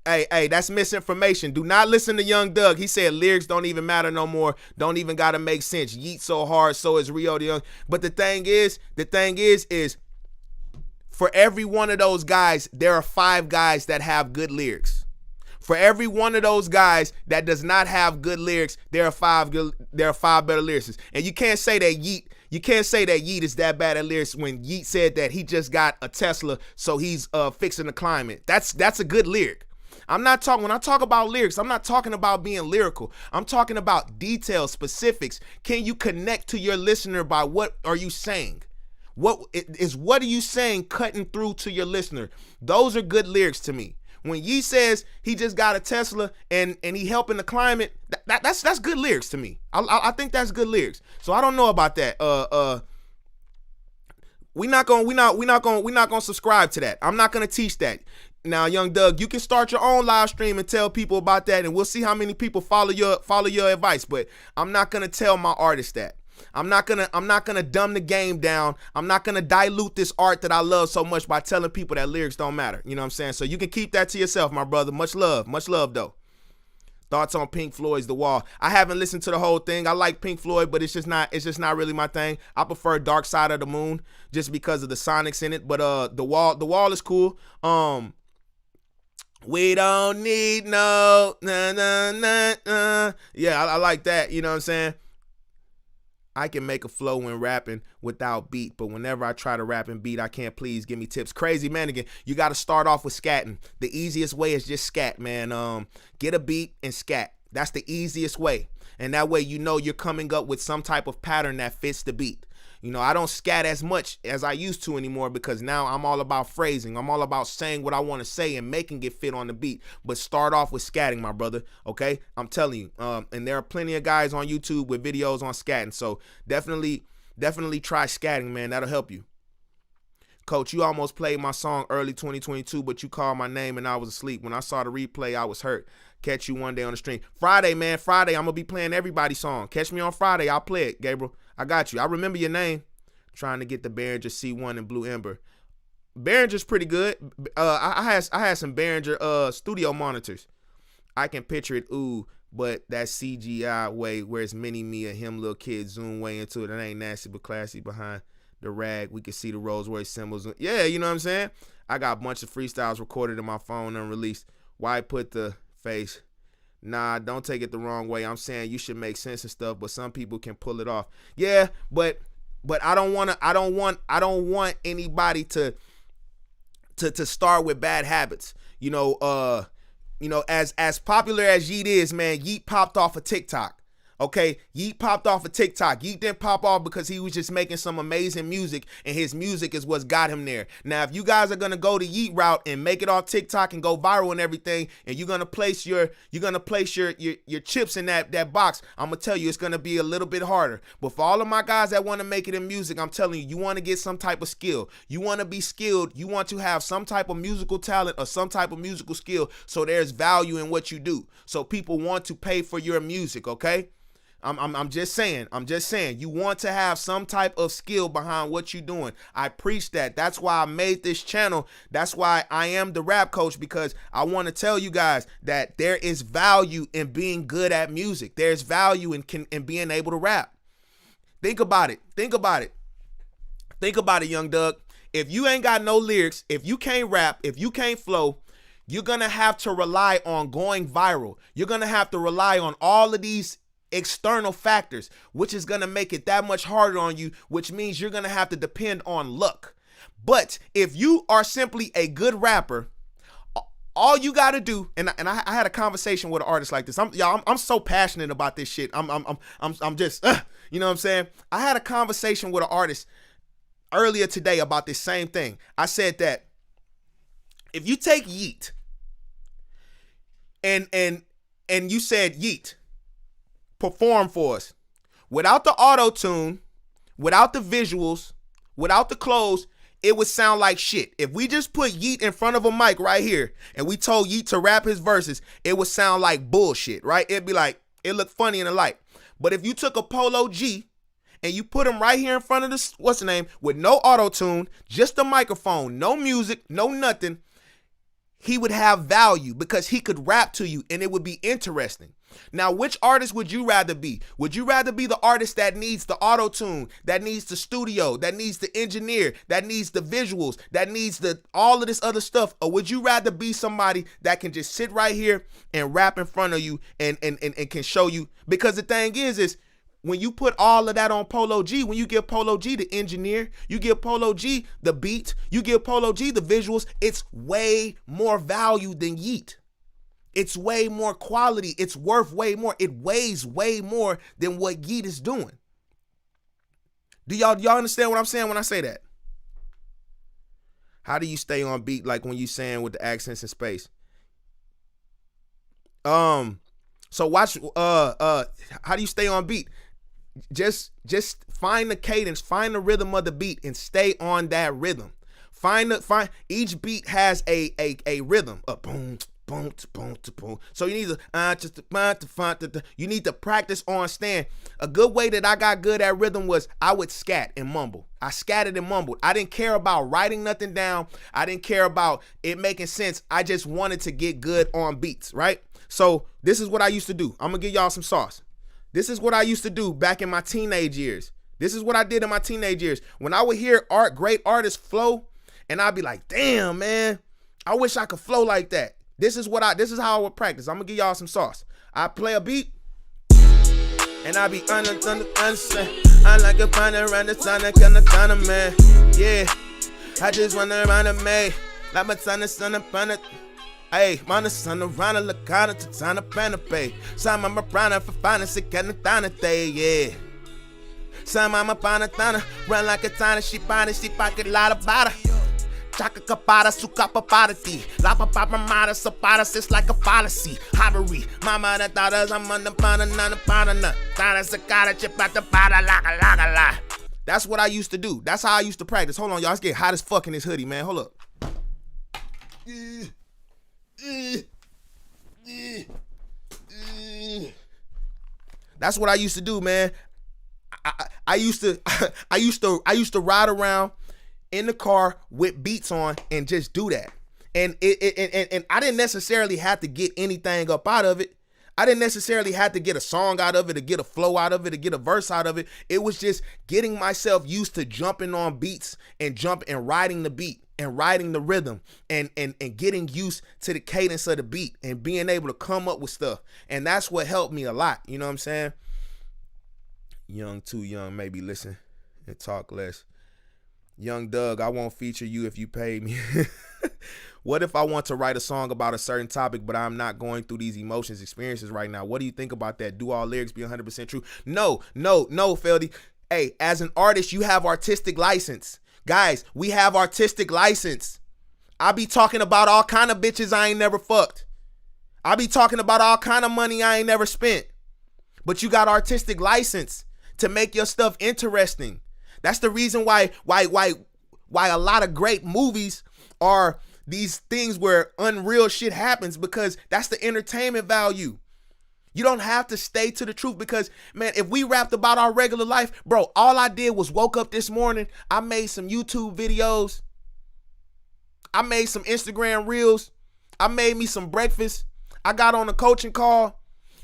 Hey, that's misinformation. Do not listen to Young Doug. He said lyrics don't even matter no more. Don't even gotta make sense. Yeet so hard, so is Rio the Young. But the thing is, for every one of those guys, there are 5 guys that have good lyrics. For every one of those guys that does not have good lyrics, there are 5 better lyricists. And you can't say that Yeet is that bad at lyrics when Yeet said that he just got a Tesla, so he's fixing the climate. That's a good lyric. When I talk about lyrics, I'm not talking about being lyrical. I'm talking about details, specifics. Can you connect to your listener by what are you saying? What are you saying cutting through to your listener? Those are good lyrics to me. When Yee says he just got a Tesla and he helping the climate, that's good lyrics to me. I think that's good lyrics. So I don't know about that. We're not gonna subscribe to that. I'm not gonna teach that. Now, Young Doug, you can start your own live stream and tell people about that, and we'll see how many people follow your advice. But I'm not gonna tell my artist that. I'm not gonna dumb the game down. I'm not gonna dilute this art that I love so much by telling people that lyrics don't matter. You know what I'm saying? So you can keep that to yourself, my brother. Much love though. Thoughts on Pink Floyd's The Wall? I haven't listened to the whole thing. I like Pink Floyd, but it's just not really my thing. I prefer Dark Side of the Moon just because of the sonics in it. But The Wall is cool. We don't need no yeah, I like that. You know what I'm saying? I can make a flow when rapping without beat, but whenever I try to rap and beat, I can't. Please give me tips. Crazy man again. You got to start off with scatting. The easiest way is just scat, man. Get a beat and scat. That's the easiest way. And that way you know you're coming up with some type of pattern that fits the beat. You know, I don't scat as much as I used to anymore because now I'm all about phrasing. I'm all about saying what I want to say and making it fit on the beat. But start off with scatting, my brother, okay? I'm telling you. And there are plenty of guys on YouTube with videos on scatting. So definitely try scatting, man. That'll help you. Coach, you almost played my song early 2022, but you called my name and I was asleep. When I saw the replay, I was hurt. Catch you one day on the stream. Friday, man. Friday, I'm going to be playing everybody's song. Catch me on Friday. I'll play it, Gabriel. I got you. I remember your name. Trying to get the Behringer C1 and Blue Ember. Behringer's pretty good. I had some Behringer studio monitors. I can picture it, but that CGI way where it's mini me and him little kid zoom way into it. It ain't nasty but classy behind the rag. We can see the Rolls Royce symbols. Yeah, you know what I'm saying? I got a bunch of freestyles recorded in my phone and released. Why put the face? Nah, don't take it the wrong way. I'm saying you should make sense and stuff, but some people can pull it off. Yeah, but I don't want anybody to start with bad habits. As popular as Yeet is, man, Yeet popped off of TikTok. Okay, Yeet popped off of TikTok. Yeet didn't pop off because he was just making some amazing music, and his music is what's got him there. Now, if you guys are gonna go the Yeet route and make it off TikTok and go viral and everything, and you're gonna place your chips in that box, I'm gonna tell you it's gonna be a little bit harder. But for all of my guys that want to make it in music, I'm telling you, you want to get some type of skill. You want to be skilled. You want to have some type of musical talent or some type of musical skill, so there's value in what you do. So people want to pay for your music. Okay. I'm just saying, you want to have some type of skill behind what you're doing. I preach that. That's why I made this channel. That's why I am the rap coach, because I want to tell you guys that there is value in being good at music. There's value in being able to rap. Think about it. Think about it, young Doug. If you ain't got no lyrics, if you can't rap, if you can't flow, you're going to have to rely on going viral. You're going to have to rely on all of these external factors, which is going to make it that much harder on you, which means you're going to have to depend on luck. But if you are simply a good rapper, all you got to do, and I had a conversation with an artist like this. I'm so passionate about this shit. I'm just, you know what I'm saying? I had a conversation with an artist earlier today about this same thing. I said that if you take Yeet and you said, Yeet, perform for us, without the auto-tune, without the visuals, without the clothes, it would sound like shit. If we just put Yeet in front of a mic right here and we told Yeet to rap his verses, it would sound like bullshit, right? It'd be like, it looked funny in the light. But if you took a Polo G and you put him right here in front of this, what's the name, with no auto-tune, just a microphone, no music, no nothing, he would have value because he could rap to you and it would be interesting. Now, which artist would you rather be? Would you rather be the artist that needs the auto-tune, that needs the studio, that needs the engineer, that needs the visuals, that needs all of this other stuff? Or would you rather be somebody that can just sit right here and rap in front of you and can show you? Because the thing is when you put all of that on Polo G, when you give Polo G the engineer, you give Polo G the beat, you give Polo G the visuals, it's way more value than Yeet. It's way more quality. It's worth way more. It weighs way more than what Yeet is doing. Do y'all understand what I'm saying when I say that? How do you stay on beat like when you saying with the accents in space? So watch how do you stay on beat? Just find the cadence, find the rhythm of the beat and stay on that rhythm. Find each beat has a rhythm. Boom, boom, boom, boom. So you need you need to practice on stand. A good way that I got good at rhythm was I would scat and mumble. I scattered and mumbled. I didn't care about writing nothing down. I didn't care about it making sense. I just wanted to get good on beats, right? So this is what I used to do. I'm gonna give y'all some sauce. This is what I used to do back in my teenage years. This is what I did in my teenage years. When I would hear great artists flow, and I'd be like, damn, man, I wish I could flow like that. This is how I would practice. I'm gonna give y'all some sauce. I play a beat, and I be I like a find around the sun, kind of man. Yeah, I just wanna run a man. Like my son upon it. Hey, man, son around a look out to sign up and a pay. Some I'm a browner for finance, it can't day, yeah. Some I'm a panatana, run like a tiny sheep on it, she pocket lot of butter. Chaka kapara, suka paparati. Lapa papa mara, sapara, it's like a policy. Hobbery, mama, the daughters, I'm on the panana. Dada, sakara, chip at the pada, la. That's what I used to do. That's how I used to practice. Hold on, y'all, it's getting hot as fuck in this hoodie, man. Hold up. That's what I used to do, man. I used to ride around in the car with beats on and just do that. And I didn't necessarily have to get anything up out of it. I didn't necessarily have to get a song out of it, to get a flow out of it, to get a verse out of it. It was just getting myself used to jumping on beats and riding the beat. and writing the rhythm and getting used to the cadence of the beat and being able to come up with stuff. And that's what helped me a lot. You know what I'm saying? Young, too young, maybe listen and talk less. Young Doug, I won't feature you if you pay me. What if I want to write a song about a certain topic, but I'm not going through these emotions, experiences right now? What do you think about that? Do all lyrics be 100% true? No, Feldy. Hey, as an artist, you have artistic license. Guys, we have artistic license. I be talking about all kind of bitches I ain't never fucked. I be talking about all kind of money I ain't never spent. But you got artistic license to make your stuff interesting. That's the reason why a lot of great movies are these things where unreal shit happens, because that's the entertainment value. You don't have to stay to the truth, because, man, if we rapped about our regular life, bro, all I did was woke up this morning, I made some YouTube videos, I made some Instagram reels, I made me some breakfast, I got on a coaching call,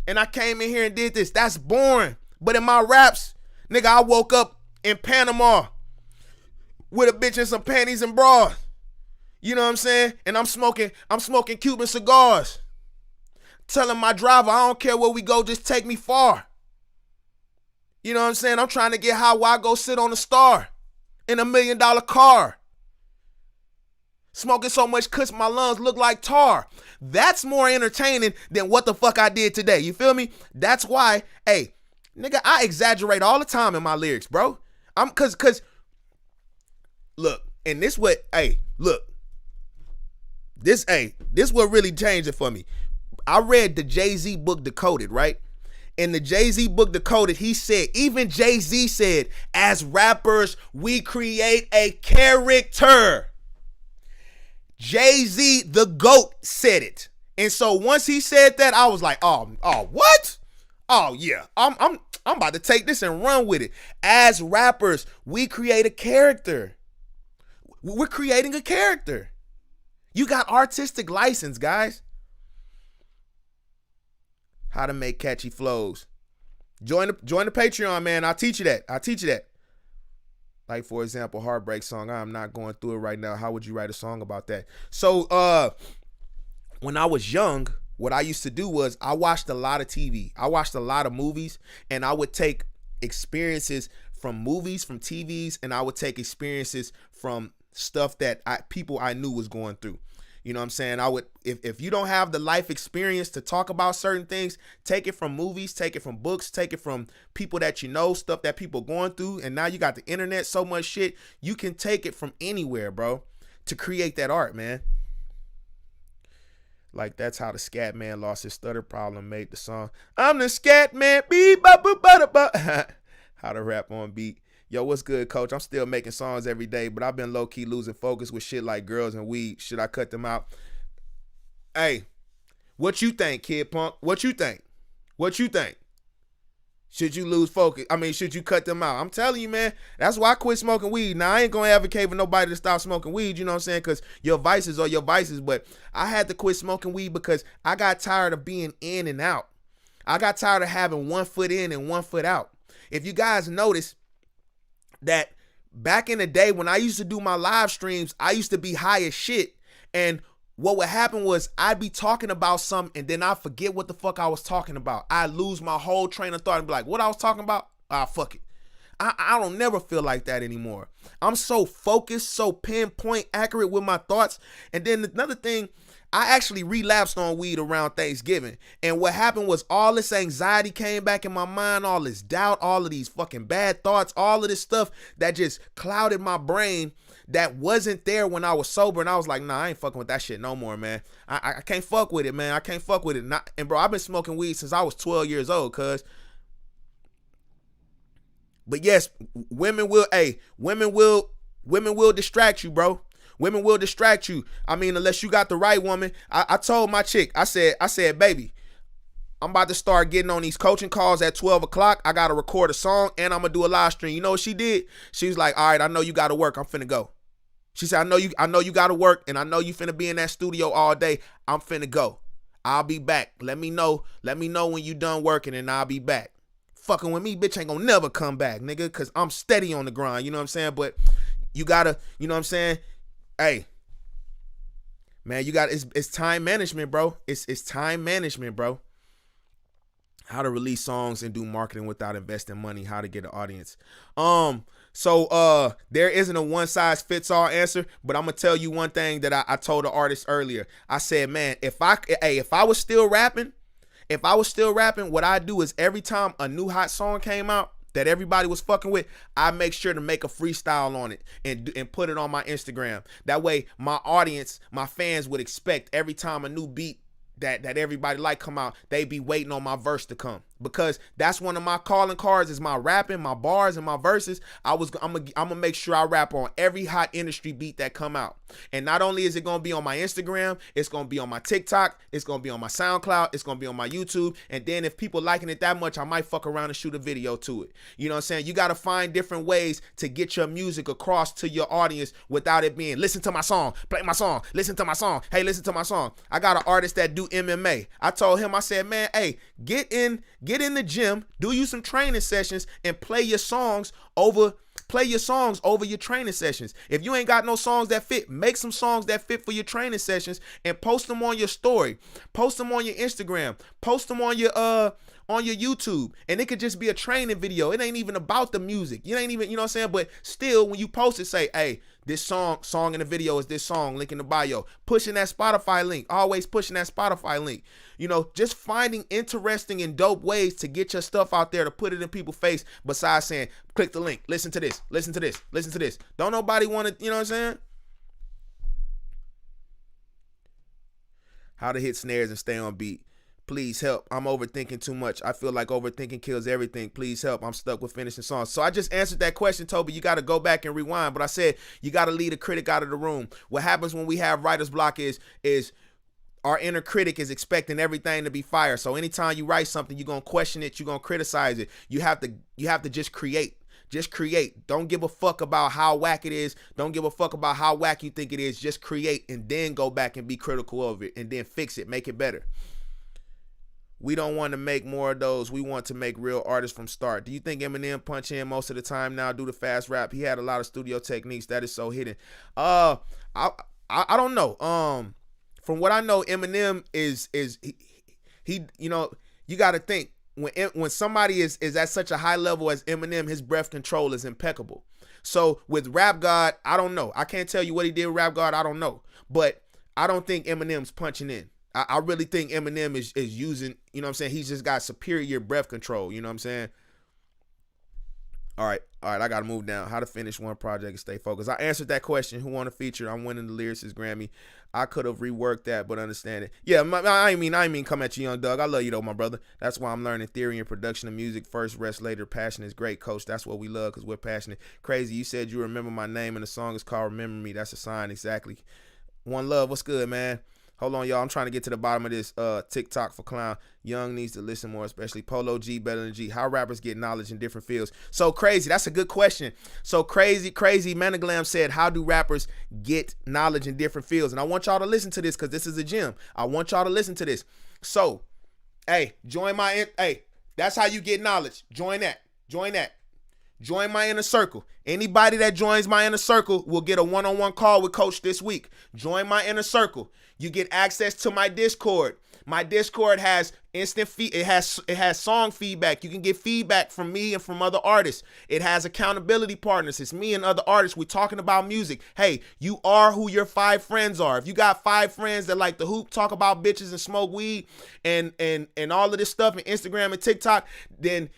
and I came in here and did this. That's boring. But in my raps, nigga, I woke up in Panama with a bitch in some panties and bras. You know what I'm saying? And I'm smoking Cuban cigars. Telling my driver, I don't care where we go, just take me far. You know what I'm saying? I'm trying to get high while I go sit on a star in $1 million car. Smoking so much kush my lungs look like tar. That's more entertaining than what the fuck I did today. You feel me? That's why, hey, nigga, I exaggerate all the time in my lyrics, bro. Cause look, and this what, hey, look. This what really changed it for me. I read the Jay-Z book Decoded, right? In the Jay-Z book Decoded, he said, even Jay-Z said, as rappers, we create a character. Jay-Z, the GOAT, said it. And so once he said that, I was like, oh, what? Oh yeah, I'm about to take this and run with it. As rappers, we create a character. We're creating a character. You got artistic license, guys. How to make catchy flows. Join the Patreon, man. I'll teach you that. Like, for example, Heartbreak Song. I'm not going through it right now. How would you write a song about that? So, when I was young, what I used to do was I watched a lot of TV. I watched a lot of movies, and I would take experiences from movies, from TVs, and I would take experiences from stuff that people I knew was going through. You know what I'm saying? I would, if you don't have the life experience to talk about certain things, take it from movies, take it from books, take it from people that you know, stuff that people going through. And now you got the internet, so much shit. You can take it from anywhere, bro, to create that art, man. Like, that's how the scat man lost his stutter problem, made the song I'm the scat man, how to rap on beat. Yo, what's good, coach? I'm still making songs every day, but I've been low-key losing focus with shit like girls and weed. Should I cut them out? Hey, what you think, Kid Punk? What you think? Should you lose focus? I mean, should you cut them out? I'm telling you, man, that's why I quit smoking weed. Now, I ain't going to advocate for nobody to stop smoking weed, you know what I'm saying? Because your vices are your vices, but I had to quit smoking weed because I got tired of being in and out. I got tired of having 1 foot in and 1 foot out. If you guys notice, that back in the day when I used to do my live streams, I used to be high as shit. And what would happen was I'd be talking about something and then I forget what the fuck I was talking about. I lose my whole train of thought and be like, what I was talking about? Fuck it. I don't never feel like that anymore. I'm so focused, so pinpoint accurate with my thoughts. And then another thing, I actually relapsed on weed around Thanksgiving. And what happened was all this anxiety came back in my mind, all this doubt, all of these fucking bad thoughts, all of this stuff that just clouded my brain that wasn't there when I was sober. And I was like, nah, I ain't fucking with that shit no more, man. I can't fuck with it, man. I can't fuck with it. And bro, I've been smoking weed since I was 12 years old, cuz. But yes, women will distract you, bro. Women will distract you. I mean, unless you got the right woman. I told my chick, I said, baby, I'm about to start getting on these coaching calls at 12 o'clock. I got to record a song and I'm going to do a live stream. You know what she did? She was like, all right, I know you got to work. I'm finna go. She said, I know you got to work and I know you finna be in that studio all day. I'm finna go. I'll be back. Let me know when you done working and I'll be back. Fucking with me, bitch ain't gonna never come back, nigga, because I'm steady on the grind. You know what I'm saying? But you gotta, you know what I'm saying? Hey, man, you got it's time management, bro. It's time management, bro. How to release songs and do marketing without investing money, how to get an audience. So there isn't a one size fits all answer, but I'm gonna tell you one thing that I told the artist earlier. I said, man, if I was still rapping, what I do is every time a new hot song came out that everybody was fucking with, I make sure to make a freestyle on it and put it on my Instagram. That way my audience, my fans would expect every time a new beat that everybody like come out, they be waiting on my verse to come, because that's one of my calling cards is my rapping, my bars, and my verses. I'm gonna make sure I rap on every hot industry beat that come out. And not only is it gonna be on my Instagram, it's gonna be on my TikTok, it's gonna be on my SoundCloud, it's gonna be on my YouTube. And then if people liking it that much, I might fuck around and shoot a video to it. You know what I'm saying? You gotta find different ways to get your music across to your audience without it being listen to my song, play my song, listen to my song, hey, listen to my song. I got an artist that do MMA. I told him, I said, man, hey, get in the gym, do you some training sessions, and play your songs over your training sessions. If you ain't got no songs that fit, make some songs that fit for your training sessions and post them on your story, post them on your Instagram, post them on your YouTube, and it could just be a training video. It ain't even about the music. You ain't even, you know what I'm saying? But still, when you post it, say, hey, this song in the video is this song, link in the bio. Pushing that Spotify link, always pushing that Spotify link. You know, just finding interesting and dope ways to get your stuff out there to put it in people's face, besides saying, click the link, listen to this, listen to this, listen to this. Don't nobody want to, you know what I'm saying? How to hit snares and stay on beat. Please help. I'm overthinking too much. I feel like overthinking kills everything. Please help. I'm stuck with finishing songs. So I just answered that question, Toby. You got to go back and rewind. But I said you got to lead a critic out of the room. What happens when we have writer's block is our inner critic is expecting everything to be fire. So anytime you write something, you're going to question it. You're going to criticize it. You have to just create. Just create. Don't give a fuck about how whack it is. Don't give a fuck about how whack you think it is. Just create and then go back and be critical of it and then fix it. Make it better. We don't want to make more of those. We want to make real artists from start. Do you think Eminem punch in most of the time now due to fast rap? He had a lot of studio techniques that is so hidden. I don't know. From what I know, Eminem is he you know, you got to think when somebody is at such a high level as Eminem, his breath control is impeccable. So with Rap God, I don't know. I can't tell you what he did with Rap God. I don't know. But I don't think Eminem's punching in. I really think Eminem is using, you know what I'm saying? He's just got superior breath control, you know what I'm saying? All right, I got to move down. How to finish one project and stay focused. I answered that question. Who won a feature? I'm winning the Lyricist Grammy. I could have reworked that, but understand it. Yeah, I ain't mean come at you, Young Doug. I love you, though, my brother. That's why I'm learning theory and production of music. First, rest later. Passion is great, coach. That's what we love because we're passionate. Crazy, you said you remember my name, and the song is called Remember Me. That's a sign, exactly. One love. What's good, man? Hold on, y'all. I'm trying to get to the bottom of this TikTok for clown. Young needs to listen more, especially Polo G, better than G. How rappers get knowledge in different fields. So crazy. That's a good question. So crazy. Managlam said, how do rappers get knowledge in different fields? And I want y'all to listen to this because this is a gem. I want y'all to listen to this. So, hey, that's how you get knowledge. Join that. Join my inner circle. Anybody that joins my inner circle will get a one-on-one call with Coach this week. Join my inner circle. You get access to my Discord. My Discord has instant it has song feedback. You can get feedback from me and from other artists. It has accountability partners. It's me and other artists. We're talking about music. Hey, you are who your 5 friends are. If you got 5 friends that like to hoop, talk about bitches and smoke weed and all of this stuff and Instagram and TikTok, then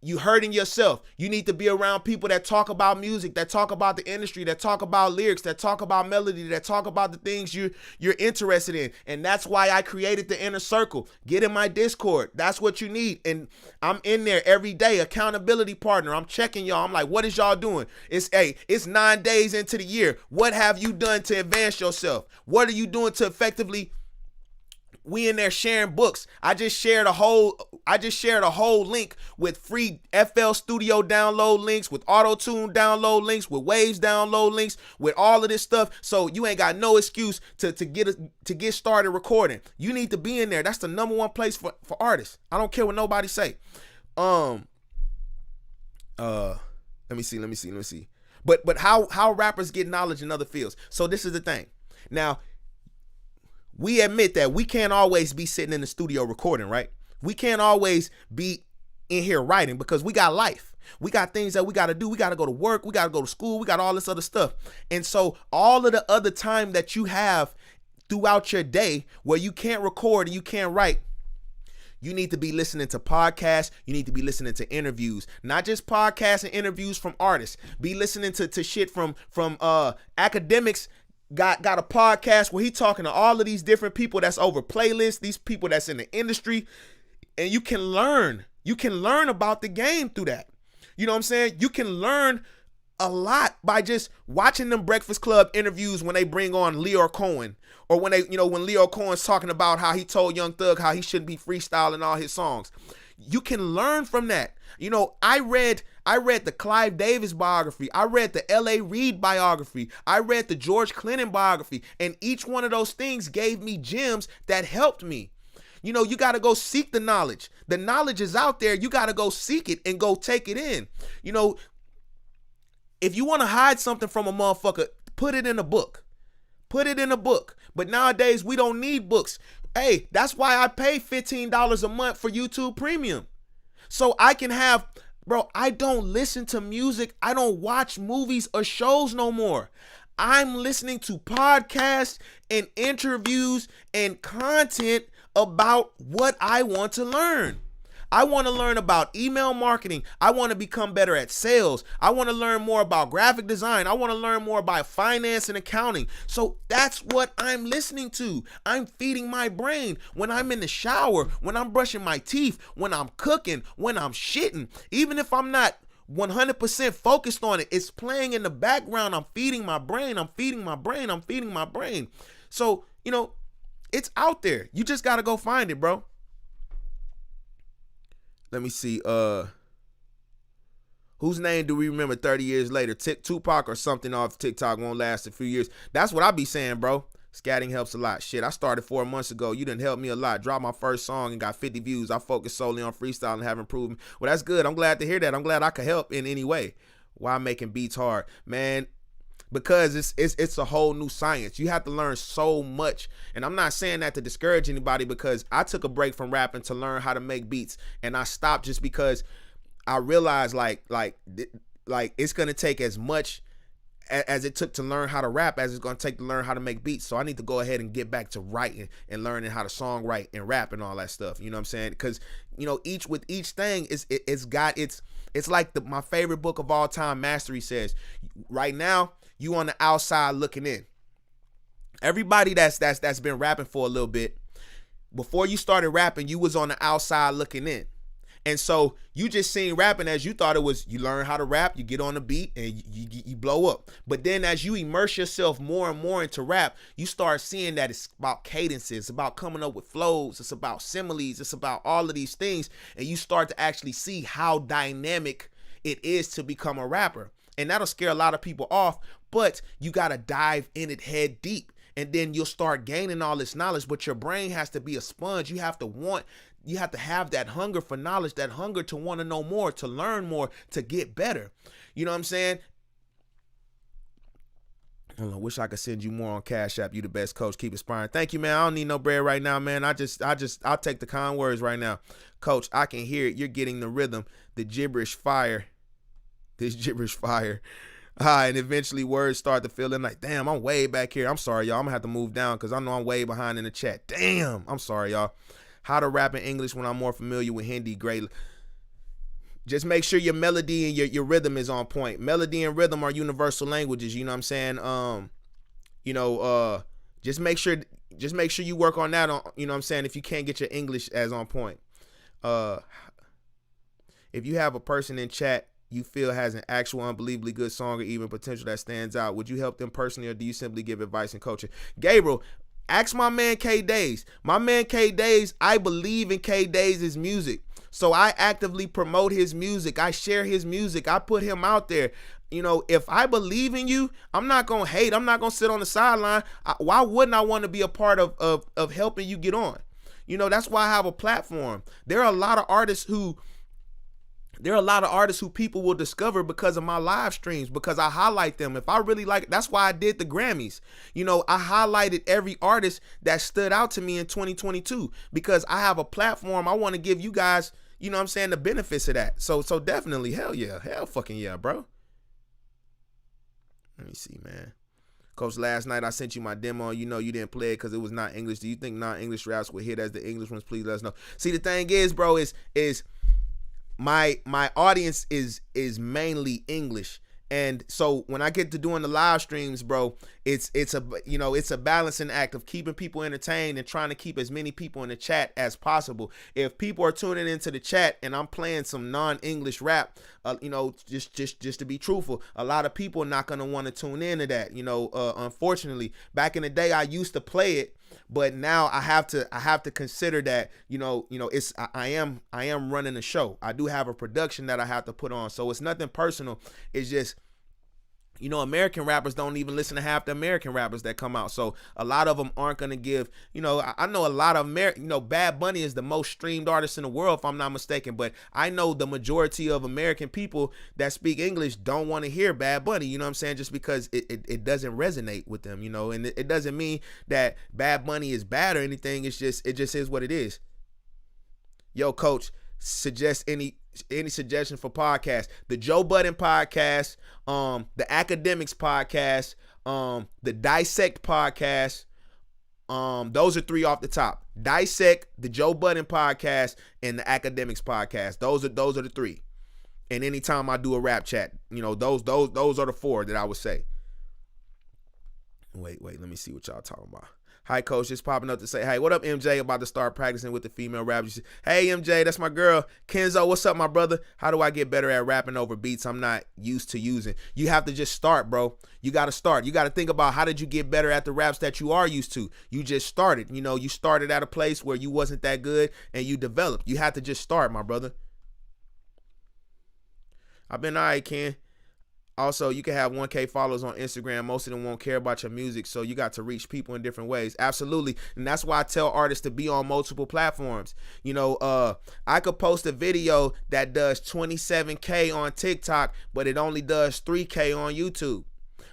you hurting yourself. You need to be around people that talk about music, that talk about the industry, that talk about lyrics, that talk about melody, that talk about the things you're interested in. And that's why I created the inner circle. Get in my Discord. That's what you need. And I'm in there every day. Accountability partner. I'm checking y'all. I'm like, what is y'all doing? It's 9 days into the year. What have you done to advance yourself? What are you doing to effectively? We in there sharing books. I just shared a whole link with free FL Studio download links, with Auto-Tune download links, with Waves download links, with all of this stuff. So you ain't got no excuse to get started recording. You need to be in there. That's the number one place for artists. I don't care what nobody say. Let me see. But how rappers get knowledge in other fields. So this is the thing. Now, we admit that we can't always be sitting in the studio recording, right? We can't always be in here writing because we got life. We got things that we got to do. We got to go to work. We got to go to school. We got all this other stuff. And so all of the other time that you have throughout your day where you can't record and you can't write, you need to be listening to podcasts. You need to be listening to interviews, not just podcasts and interviews from artists. Be listening to shit from academics. Got a podcast where he talking to all of these different people that's over playlists, these people that's in the industry, and you can learn. You can learn about the game through that. You know what I'm saying? You can learn a lot by just watching them Breakfast Club interviews when they bring on Leo Cohen, or when when Leo Cohen's talking about how he told Young Thug how he shouldn't be freestyling all his songs. You can learn from that. I read the Clive Davis biography. I read the L.A. Reid biography. I read the George Clinton biography. And each one of those things gave me gems that helped me. You got to go seek the knowledge. The knowledge is out there. You got to go seek it and go take it in. If you want to hide something from a motherfucker, put it in a book. Put it in a book. But nowadays, we don't need books. Hey, that's why I pay $15 a month for YouTube Premium. So I can have, bro, I don't listen to music. I don't watch movies or shows no more. I'm listening to podcasts and interviews and content about what I want to learn. I want to learn about email marketing. I want to become better at sales. I want to learn more about graphic design. I want to learn more about finance and accounting. So that's what I'm listening to. I'm feeding my brain when I'm in the shower, when I'm brushing my teeth, when I'm cooking, when I'm shitting. Even if I'm not 100% focused on it, it's playing in the background. I'm feeding my brain. I'm feeding my brain. I'm feeding my brain. So, it's out there. You just got to go find it, bro. Let me see. Whose name do we remember 30 years later? Tupac or something off TikTok won't last a few years. That's what I be saying, bro. Scatting helps a lot. Shit, I started 4 months ago. You didn't help me a lot. Dropped my first song and got 50 views. I focused solely on freestyle and have improvement. Well, that's good. I'm glad to hear that. I'm glad I could help in any way. Why making beats hard? Man, because it's a whole new science. You have to learn so much. And I'm not saying that to discourage anybody, because I took a break from rapping to learn how to make beats, and I stopped just because I realized like it's gonna take as much as it took to learn how to rap as it's gonna take to learn how to make beats. So I need to go ahead and get back to writing and learning how to songwrite and rap and all that stuff. You know what I'm saying? Because each thing it's like my favorite book of all time, Mastery, says right now you on the outside looking in. Everybody that's been rapping for a little bit, before you started rapping, you was on the outside looking in. And so you just seen rapping as you thought it was, you learn how to rap, you get on the beat, and you blow up. But then as you immerse yourself more and more into rap, you start seeing that it's about cadences, it's about coming up with flows, it's about similes, it's about all of these things. And you start to actually see how dynamic it is to become a rapper. And that'll scare a lot of people off, but you got to dive in it head deep. And then you'll start gaining all this knowledge, but your brain has to be a sponge. You have to have that hunger for knowledge, that hunger to want to know more, to learn more, to get better. You know what I'm saying? I wish I could send you more on Cash App. You the best coach. Keep inspiring. Thank you, man. I don't need no bread right now, man. I'll take the kind words right now. Coach, I can hear it. You're getting the rhythm, the gibberish fire. This gibberish fire. And eventually words start to fill in like, damn, I'm way back here. I'm sorry, y'all. I'm gonna have to move down because I know I'm way behind in the chat. Damn, I'm sorry, y'all. How to rap in English when I'm more familiar with Hindi. Great. Just make sure your melody and your rhythm is on point. Melody and rhythm are universal languages. You know what I'm saying? Just make sure you work on that. You know what I'm saying? If you can't get your English as on point. If you have a person in chat you feel has an actual unbelievably good song or even potential that stands out, would you help them personally, or do you simply give advice and coaching? Gabriel, ask my man K Days. My man K Days, I believe in K Days' music. So I actively promote his music. I share his music. I put him out there. If I believe in you, I'm not going to hate. I'm not going to sit on the sideline. Why wouldn't I want to be a part of helping you get on? That's why I have a platform. There are a lot of artists who There are a lot of artists who people will discover because of my live streams, because I highlight them. If I really like, that's why I did the Grammys. You know, I highlighted every artist that stood out to me in 2022 because I have a platform. I want to give you guys, you know what I'm saying, the benefits of that. So definitely, hell yeah. Hell fucking yeah, bro. Let me see, man. Coach, last night I sent you my demo. You know you didn't play it because it was not English. Do you think non-English raps will hit as the English ones? Please let us know. See, the thing is, bro, is my audience is mainly English, and so when I get to doing the live streams, bro, it's a balancing act of keeping people entertained and trying to keep as many people in the chat as possible. If people are tuning into the chat and I'm playing some non-English rap, just to be truthful, a lot of people are not gonna want to tune into that. Unfortunately, back in the day I used to play it, but now I have to consider that, I am running a show. I do have a production that I have to put on. So it's nothing personal. It's just, American rappers don't even listen to half the American rappers that come out. So a lot of them aren't going to give, I know a lot of Bad Bunny is the most streamed artist in the world, if I'm not mistaken. But I know the majority of American people that speak English don't want to hear Bad Bunny, you know what I'm saying? Just because it doesn't resonate with them, and it doesn't mean that Bad Bunny is bad or anything. It just is what it is. Yo, Coach, suggest any suggestions for podcasts? The Joe Budden podcast, the Academics podcast, the Dissect podcast. Those are 3 off the top. Dissect, the Joe Budden podcast, and the Academics podcast. Those are the 3. And anytime I do a rap chat, those are the 4 that I would say. Wait, let me see what y'all talking about. Hi, Coach, just popping up to say, hey, what up, MJ? About to start practicing with the female rappers. Hey, MJ, that's my girl. Kenzo, what's up, my brother? How do I get better at rapping over beats I'm not used to using? You have to just start, bro. You got to start. You got to think about, how did you get better at the raps that you are used to? You just started. You started at a place where you wasn't that good and you developed. You had to just start, my brother. I've been all right, Ken. Also, you can have 1K followers on Instagram. Most of them won't care about your music, so you got to reach people in different ways. Absolutely. And that's why I tell artists to be on multiple platforms. I could post a video that does 27K on TikTok, but it only does 3K on YouTube.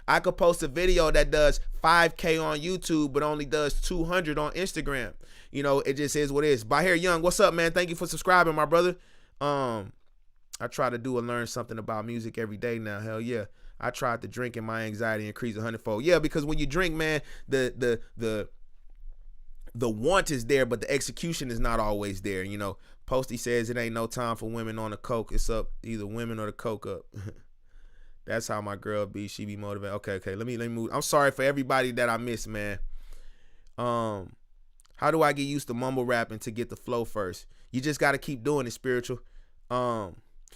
I could post a video that does 5K on YouTube, but only does 200 on Instagram. It just is what it is. Bahir Young, what's up, man? Thank you for subscribing, my brother. I try to do and learn something about music every day now. Hell yeah. I tried to drink and my anxiety increased 100-fold. Yeah, because when you drink, man, the want is there, but the execution is not always there. Posty says it ain't no time for women on the coke. It's up either women or the coke up. That's how my girl be. She be motivated. Okay. Let me move. I'm sorry for everybody that I missed, man. How do I get used to mumble rapping to get the flow first? You just got to keep doing it, spiritual.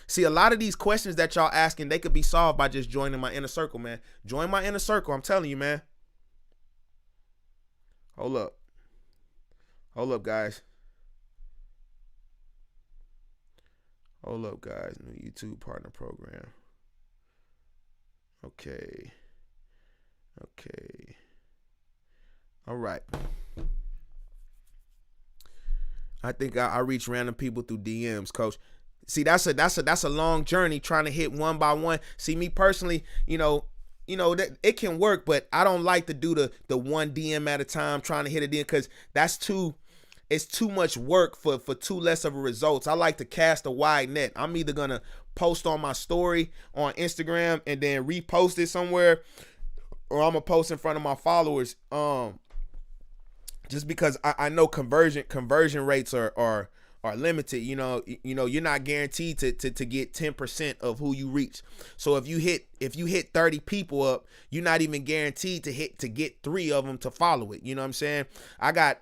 See, a lot of these questions that y'all asking, they could be solved by just joining my inner circle, man. Join my inner circle. I'm telling you, man. Hold up, guys. New YouTube partner program. Okay. All right. I think I reach random people through DMs, Coach. See, that's a long journey trying to hit one by one. See, me personally, that it can work, but I don't like to do the one DM at a time trying to hit it in, because it's too much work for too less of a results. I like to cast a wide net. I'm either gonna post on my story on Instagram and then repost it somewhere, or I'm gonna post in front of my followers. Just because I know conversion rates are limited. You're not guaranteed to get 10% of who you reach. So if you hit 30 people up, you're not even guaranteed to get 3 of them to follow it. You know what I'm saying? I got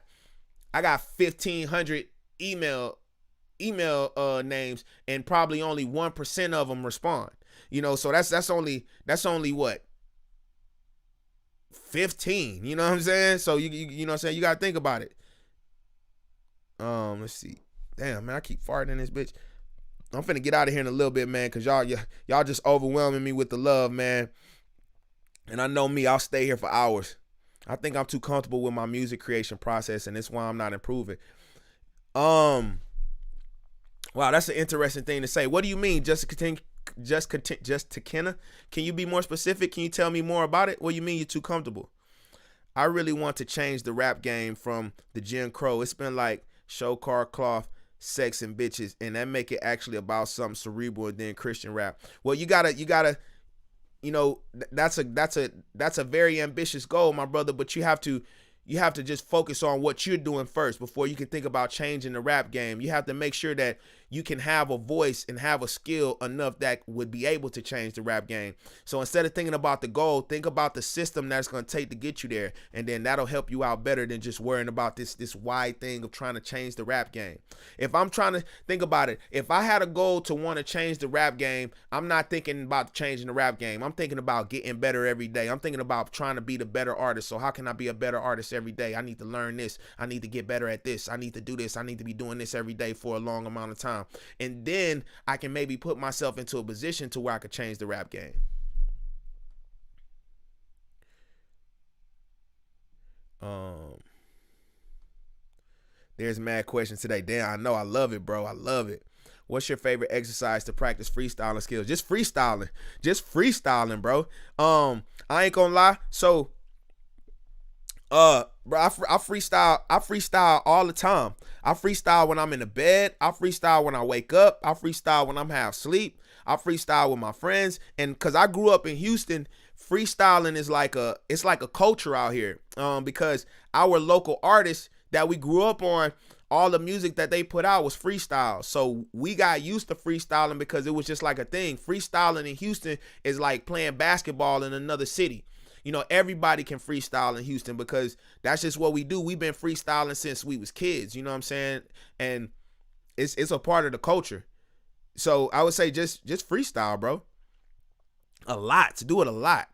1,500 email names, and probably only 1% of them respond. So that's only what, 15. You know what I'm saying? So you know what I'm saying? You gotta think about it. Let's see. Damn, man, I keep farting in this bitch. I'm finna get out of here in a little bit, man, because y'all just overwhelming me with the love, man. And I know me, I'll stay here for hours. I think I'm too comfortable with my music creation process, and that's why I'm not improving. Wow, that's an interesting thing to say. What do you mean? Just to Kenna? Can you be more specific? Can you tell me more about it? What do you mean you're too comfortable? I really want to change the rap game from the Jim Crow. It's been like show car cloth, sex and bitches, and that make it actually about something cerebral and then Christian rap. Well, you gotta, you know, that's a very ambitious goal, my brother, but you have to just focus on what you're doing first before you can think about changing the rap game. You have to make sure that you can have a voice and have a skill enough that would be able to change the rap game. So instead of thinking about the goal, think about the system that's going to take to get you there. And then that'll help you out better than just worrying about this wide thing of trying to change the rap game. If I'm trying to think about it, if I had a goal to want to change the rap game, I'm not thinking about changing the rap game. I'm thinking about getting better every day. I'm thinking about trying to be the better artist. So how can I be a better artist every day? I need to learn this. I need to get better at this. I need to do this. I need to be doing this every day for a long amount of time. And then I can maybe put myself into a position to where I could change the rap game. There's mad questions today. Damn, I know. I love it, bro. I love it. What's your favorite exercise to practice freestyling skills? Just freestyling, bro. I ain't gonna lie. So, bro, I freestyle all the time. I freestyle when I'm in the bed. I freestyle when I wake up. I freestyle when I'm half asleep. I freestyle with my friends. And cause I grew up in Houston, freestyling is like a culture out here. Because our local artists that we grew up on, all the music that they put out was freestyle. So we got used to freestyling because it was just like a thing. Freestyling in Houston is like playing basketball in another city. You know, everybody can freestyle in Houston because that's just what we do. We've been freestyling since we was kids, you know what I'm saying? And it's a part of the culture. So I would say just freestyle, bro. Do it a lot.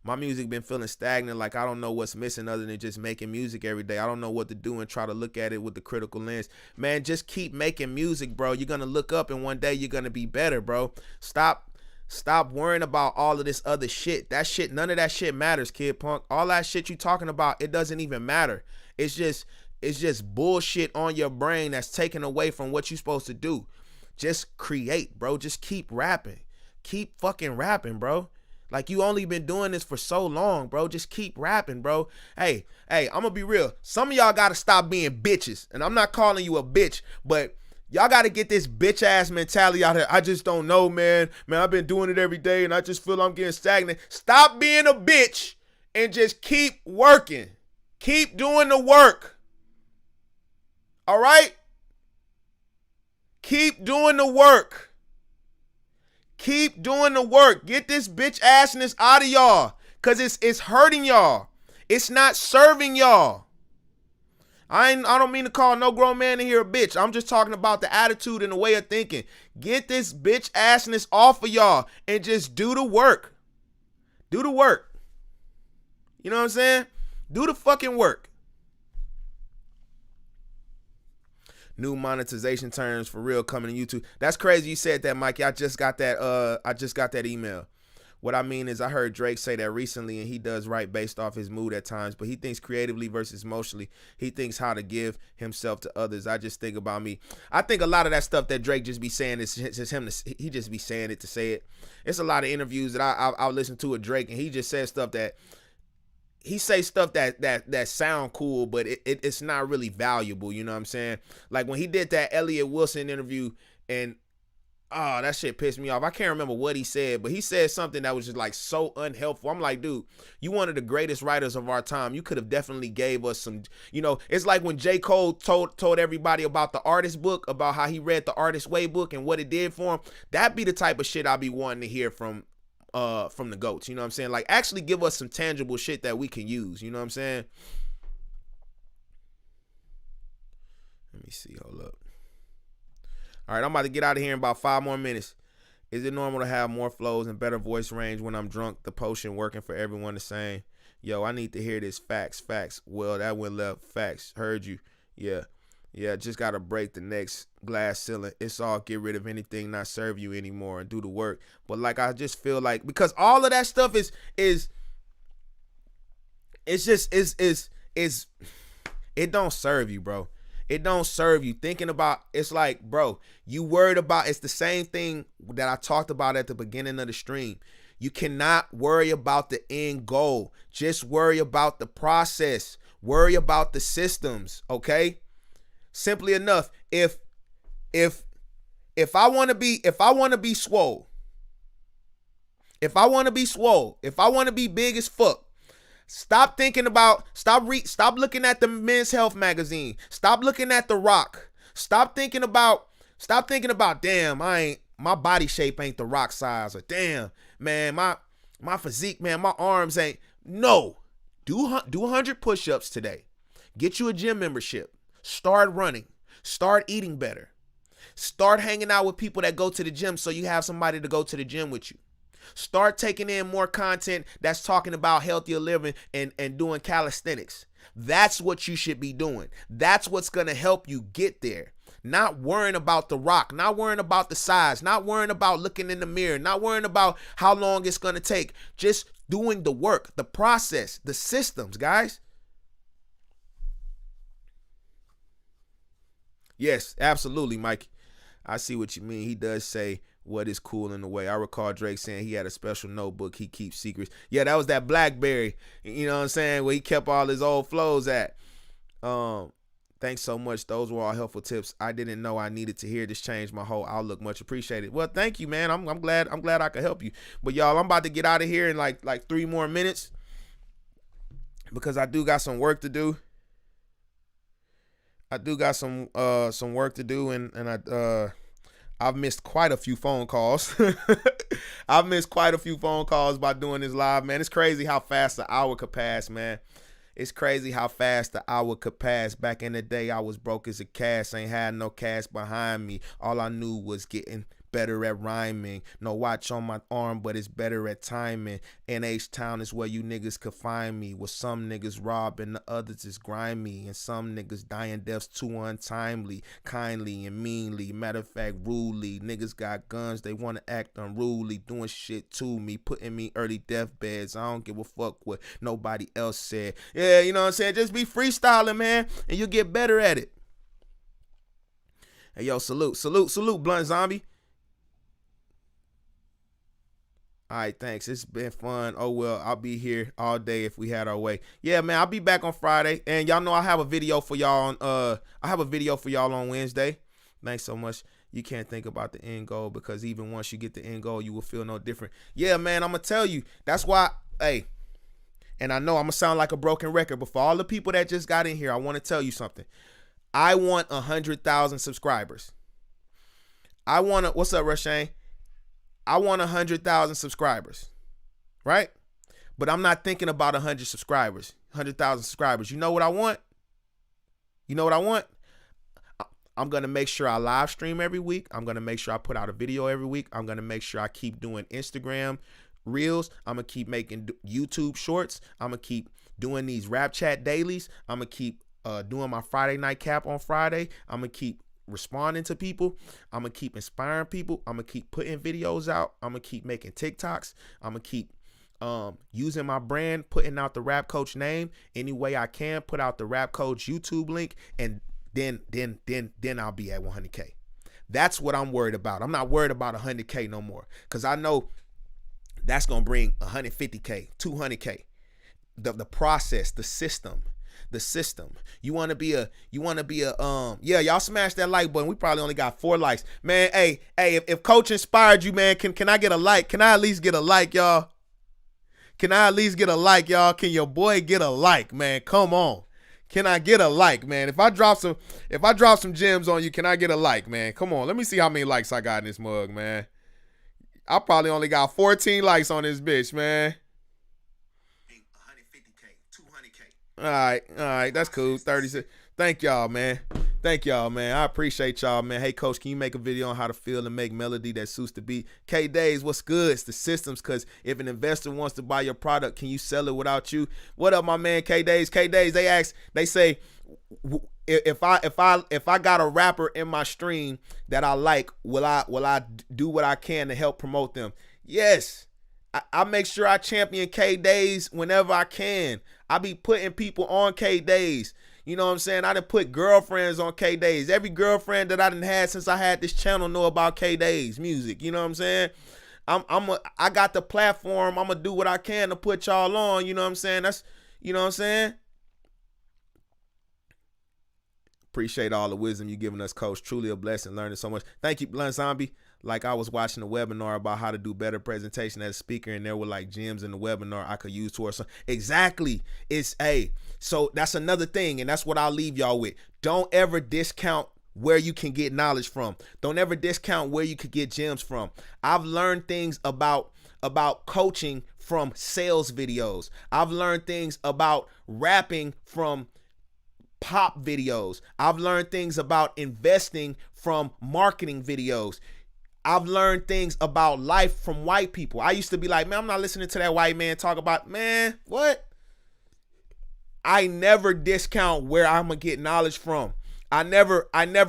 My music been feeling stagnant, like I don't know what's missing other than just making music every day. I don't know what to do and try to look at it with the critical lens. Man, just keep making music, bro. You're going to look up and one day you're going to be better, bro. Stop worrying about all of this other shit. That shit, none of that shit matters, Kid Punk. All that shit you talking about, it doesn't even matter. It's just bullshit on your brain that's taken away from what you're supposed to do. Just create, bro. Just keep rapping. Keep fucking rapping, bro. Like, you only been doing this for so long, bro. Just keep rapping, bro. Hey, I'm gonna be real. Some of y'all gotta stop being bitches. And I'm not calling you a bitch, but y'all gotta get this bitch ass mentality out here. I just don't know, man. Man, I've been doing it every day and I just feel I'm getting stagnant. Stop being a bitch and just keep working. Keep doing the work. All right? Keep doing the work. Keep doing the work. Get this bitch assness out of y'all. Cause it's hurting y'all. It's not serving y'all. I don't mean to call no grown man in here a bitch. I'm just talking about the attitude and the way of thinking. Get this bitch assness off of y'all and just do the work. Do the work. You know what I'm saying? Do the fucking work. New monetization terms for real coming to YouTube. That's crazy you said that, Mikey. I just got that email. What I mean is I heard Drake say that recently, and he does write based off his mood at times, but he thinks creatively versus emotionally. He thinks how to give himself to others. I just think about me. I think a lot of that stuff that Drake just be saying is just him. He just be saying it to say it. It's a lot of interviews that I'll listen to with Drake, and he just says stuff that he say stuff that sound cool, but it's not really valuable. You know what I'm saying? Like when he did that Elliott Wilson interview, and that shit pissed me off. I can't remember what he said, but he said something that was just like so unhelpful. I'm like, dude, you one of the greatest writers of our time. You could have definitely gave us some, you know, it's like when J. Cole told everybody about the Artist book, about how he read the Artist Way book and what it did for him. That'd be the type of shit I'd be wanting to hear from the GOATs. You know what I'm saying? Like, actually give us some tangible shit that we can use. You know what I'm saying? Let me see. Hold up. All right, I'm about to get out of here in about 5 more minutes. Is it normal to have more flows and better voice range when I'm drunk? The potion working for everyone the same. Yo, I need to hear this. Facts. Well, that went left. Facts. Heard you. Yeah, just got to break the next glass ceiling. It's all get rid of anything not serve you anymore and do the work. But like, I just feel like, because all of that stuff is it don't serve you, bro. It don't serve you. Thinking about, it's like, bro, you worried about, it's the same thing that I talked about at the beginning of the stream. You cannot worry about the end goal. Just worry about the process. Worry about the systems, okay? Simply enough, if I want to be swole, if I want to be big as fuck, stop looking at the Men's Health magazine. Stop looking at The Rock. Stop thinking about, damn, my body shape ain't The Rock size, or damn, man, my physique, man, my arms ain't. No. Do 100 push-ups today. Get you a gym membership. Start running. Start eating better. Start hanging out with people that go to the gym so you have somebody to go to the gym with you. Start taking in more content that's talking about healthier living and doing calisthenics. That's what you should be doing. That's what's going to help you get there. Not worrying about The Rock, not worrying about the size, not worrying about looking in the mirror, not worrying about how long it's going to take. Just doing the work, the process, the systems, guys. Yes, absolutely, Mike. I see what you mean. He does say what is cool in the way. I recall Drake saying he had a special notebook he keeps secrets. Yeah, that was that BlackBerry, you know what I'm saying, where he kept all his old flows at. Thanks so much. Those were all helpful tips. I didn't know I needed to hear. This changed my whole outlook. Much appreciated. Well, thank you, man. I'm glad I could help you. But y'all, I'm about to get out of here in like 3 more minutes because I do got some work to do. Some work to do, and I've missed quite a few phone calls. I've missed quite a few phone calls by doing this live, man. It's crazy how fast the hour could pass, man. It's crazy how fast the hour could pass. Back in the day, I was broke as a cash. Ain't had no cash behind me. All I knew was getting better at rhyming. No watch on my arm, but it's better at timing. NH-Town is where you niggas could find me. With some niggas rob and the others is grimy. And some niggas dying deaths too untimely. Kindly and meanly. Matter of fact, rudely. Niggas got guns, they want to act unruly. Doing shit to me. Putting me early deathbeds. I don't give a fuck what nobody else said. Yeah, you know what I'm saying? Just be freestyling, man. And you'll get better at it. Hey, yo, salute, Blunt Zombie. All right, thanks. It's been fun. Oh, well, I'll be here all day if we had our way. Yeah, man, I'll be back on Friday. And y'all know I have a video for y'all on Wednesday. Thanks so much. You can't think about the end goal because even once you get the end goal, you will feel no different. Yeah, man, I'm going to tell you. That's why, hey, and I know I'm going to sound like a broken record, but for all the people that just got in here, I want to tell you something. I want 100,000 subscribers. What's up, Rashane? I want 100,000 subscribers, right? But I'm not thinking about 100,000 subscribers. You know what I want? I'm going to make sure I live stream every week. I'm going to make sure I put out a video every week. I'm going to make sure I keep doing Instagram Reels. I'm going to keep making YouTube Shorts. I'm going to keep doing these Rapchat dailies. I'm going to keep doing my Friday night cap on Friday. I'm going to keep responding to people. I'm gonna keep inspiring people. I'm gonna keep putting videos out. I'm gonna keep making TikToks. I'm gonna keep using my brand, putting out the Rap Coach name any way I can, put out the Rap Coach YouTube link, and then I'll be at 100K. That's what I'm worried about. I'm not worried about 100K no more, because I know that's gonna bring 150K, 200K. The process, the system. You want to be a yeah, y'all smash that like button. We probably only got 4 likes. Man, hey, if Coach inspired you, man, can I get a like? Can I at least get a like, y'all? Can your boy get a like, man? Come on. Can I get a like, man? If I drop some gems on you, can I get a like, man? Come on. Let me see how many likes I got in this mug, man. I probably only got 14 likes on this bitch, man. All right, that's cool. 36. Thank y'all, man. I appreciate y'all, man. Hey, Coach, can you make a video on how to feel and make melody that suits the beat? K-Days, what's good? It's the systems, because if an investor wants to buy your product, can you sell it without you? What up, my man, K-Days? K-Days, they say, if I got a rapper in my stream that I like, will I do what I can to help promote them? Yes. I make sure I champion K-Days whenever I can. I be putting people on K-Days. You know what I'm saying? I done put girlfriends on K-Days. Every girlfriend that I done had since I had this channel know about K-Days music. You know what I'm saying? I got the platform. I'm gonna do what I can to put y'all on. You know what I'm saying? You know what I'm saying? Appreciate all the wisdom you giving us, Coach. Truly a blessing, learning so much. Thank you, Blunt Zombie. Like, I was watching a webinar about how to do better presentation as a speaker, and there were like gems in the webinar I could use towards some. Exactly. So that's another thing, and that's what I'll leave y'all with. Don't ever discount where you can get knowledge from. Don't ever discount where you could get gems from. I've learned things about coaching from sales videos. I've learned things about rapping from pop videos. I've learned things about investing from marketing videos. I've learned things about life from white people. I used to be like, man, I'm not listening to that white man talk about, man, what? I never discount where I'm gonna get knowledge from. I never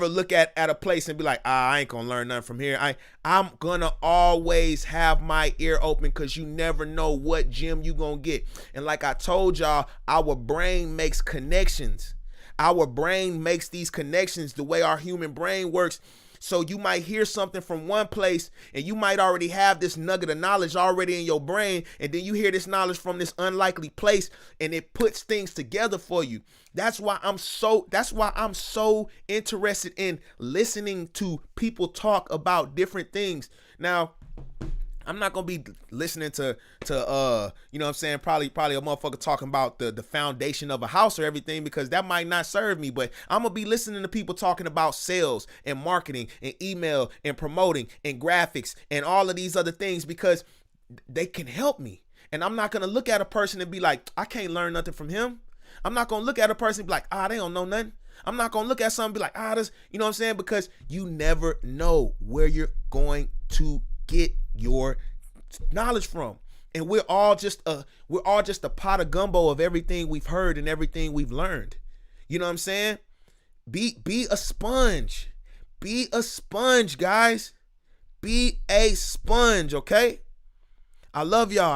look at a place and be like, I ain't gonna learn nothing from here. I'm gonna always have my ear open, because you never know what gem you gonna get. And like I told y'all, our brain makes connections. Our brain makes these connections the way our human brain works. So you might hear something from one place, and you might already have this nugget of knowledge already in your brain, and then you hear this knowledge from this unlikely place, and it puts things together for you. That's why I'm so interested in listening to people talk about different things. Now, I'm not gonna be listening to you know what I'm saying, probably a motherfucker talking about the foundation of a house or everything, because that might not serve me. But I'm gonna be listening to people talking about sales and marketing and email and promoting and graphics and all of these other things, because they can help me. And I'm not gonna look at a person and be like, I can't learn nothing from him. I'm not gonna look at a person and be like, they don't know nothing. I'm not gonna look at something and be like, this, you know what I'm saying? Because you never know where you're going to get your knowledge from. And we're all just a pot of gumbo of everything we've heard and everything we've learned. You know what I'm saying? Be a sponge. Be a sponge, guys. Be a sponge, okay? I love y'all.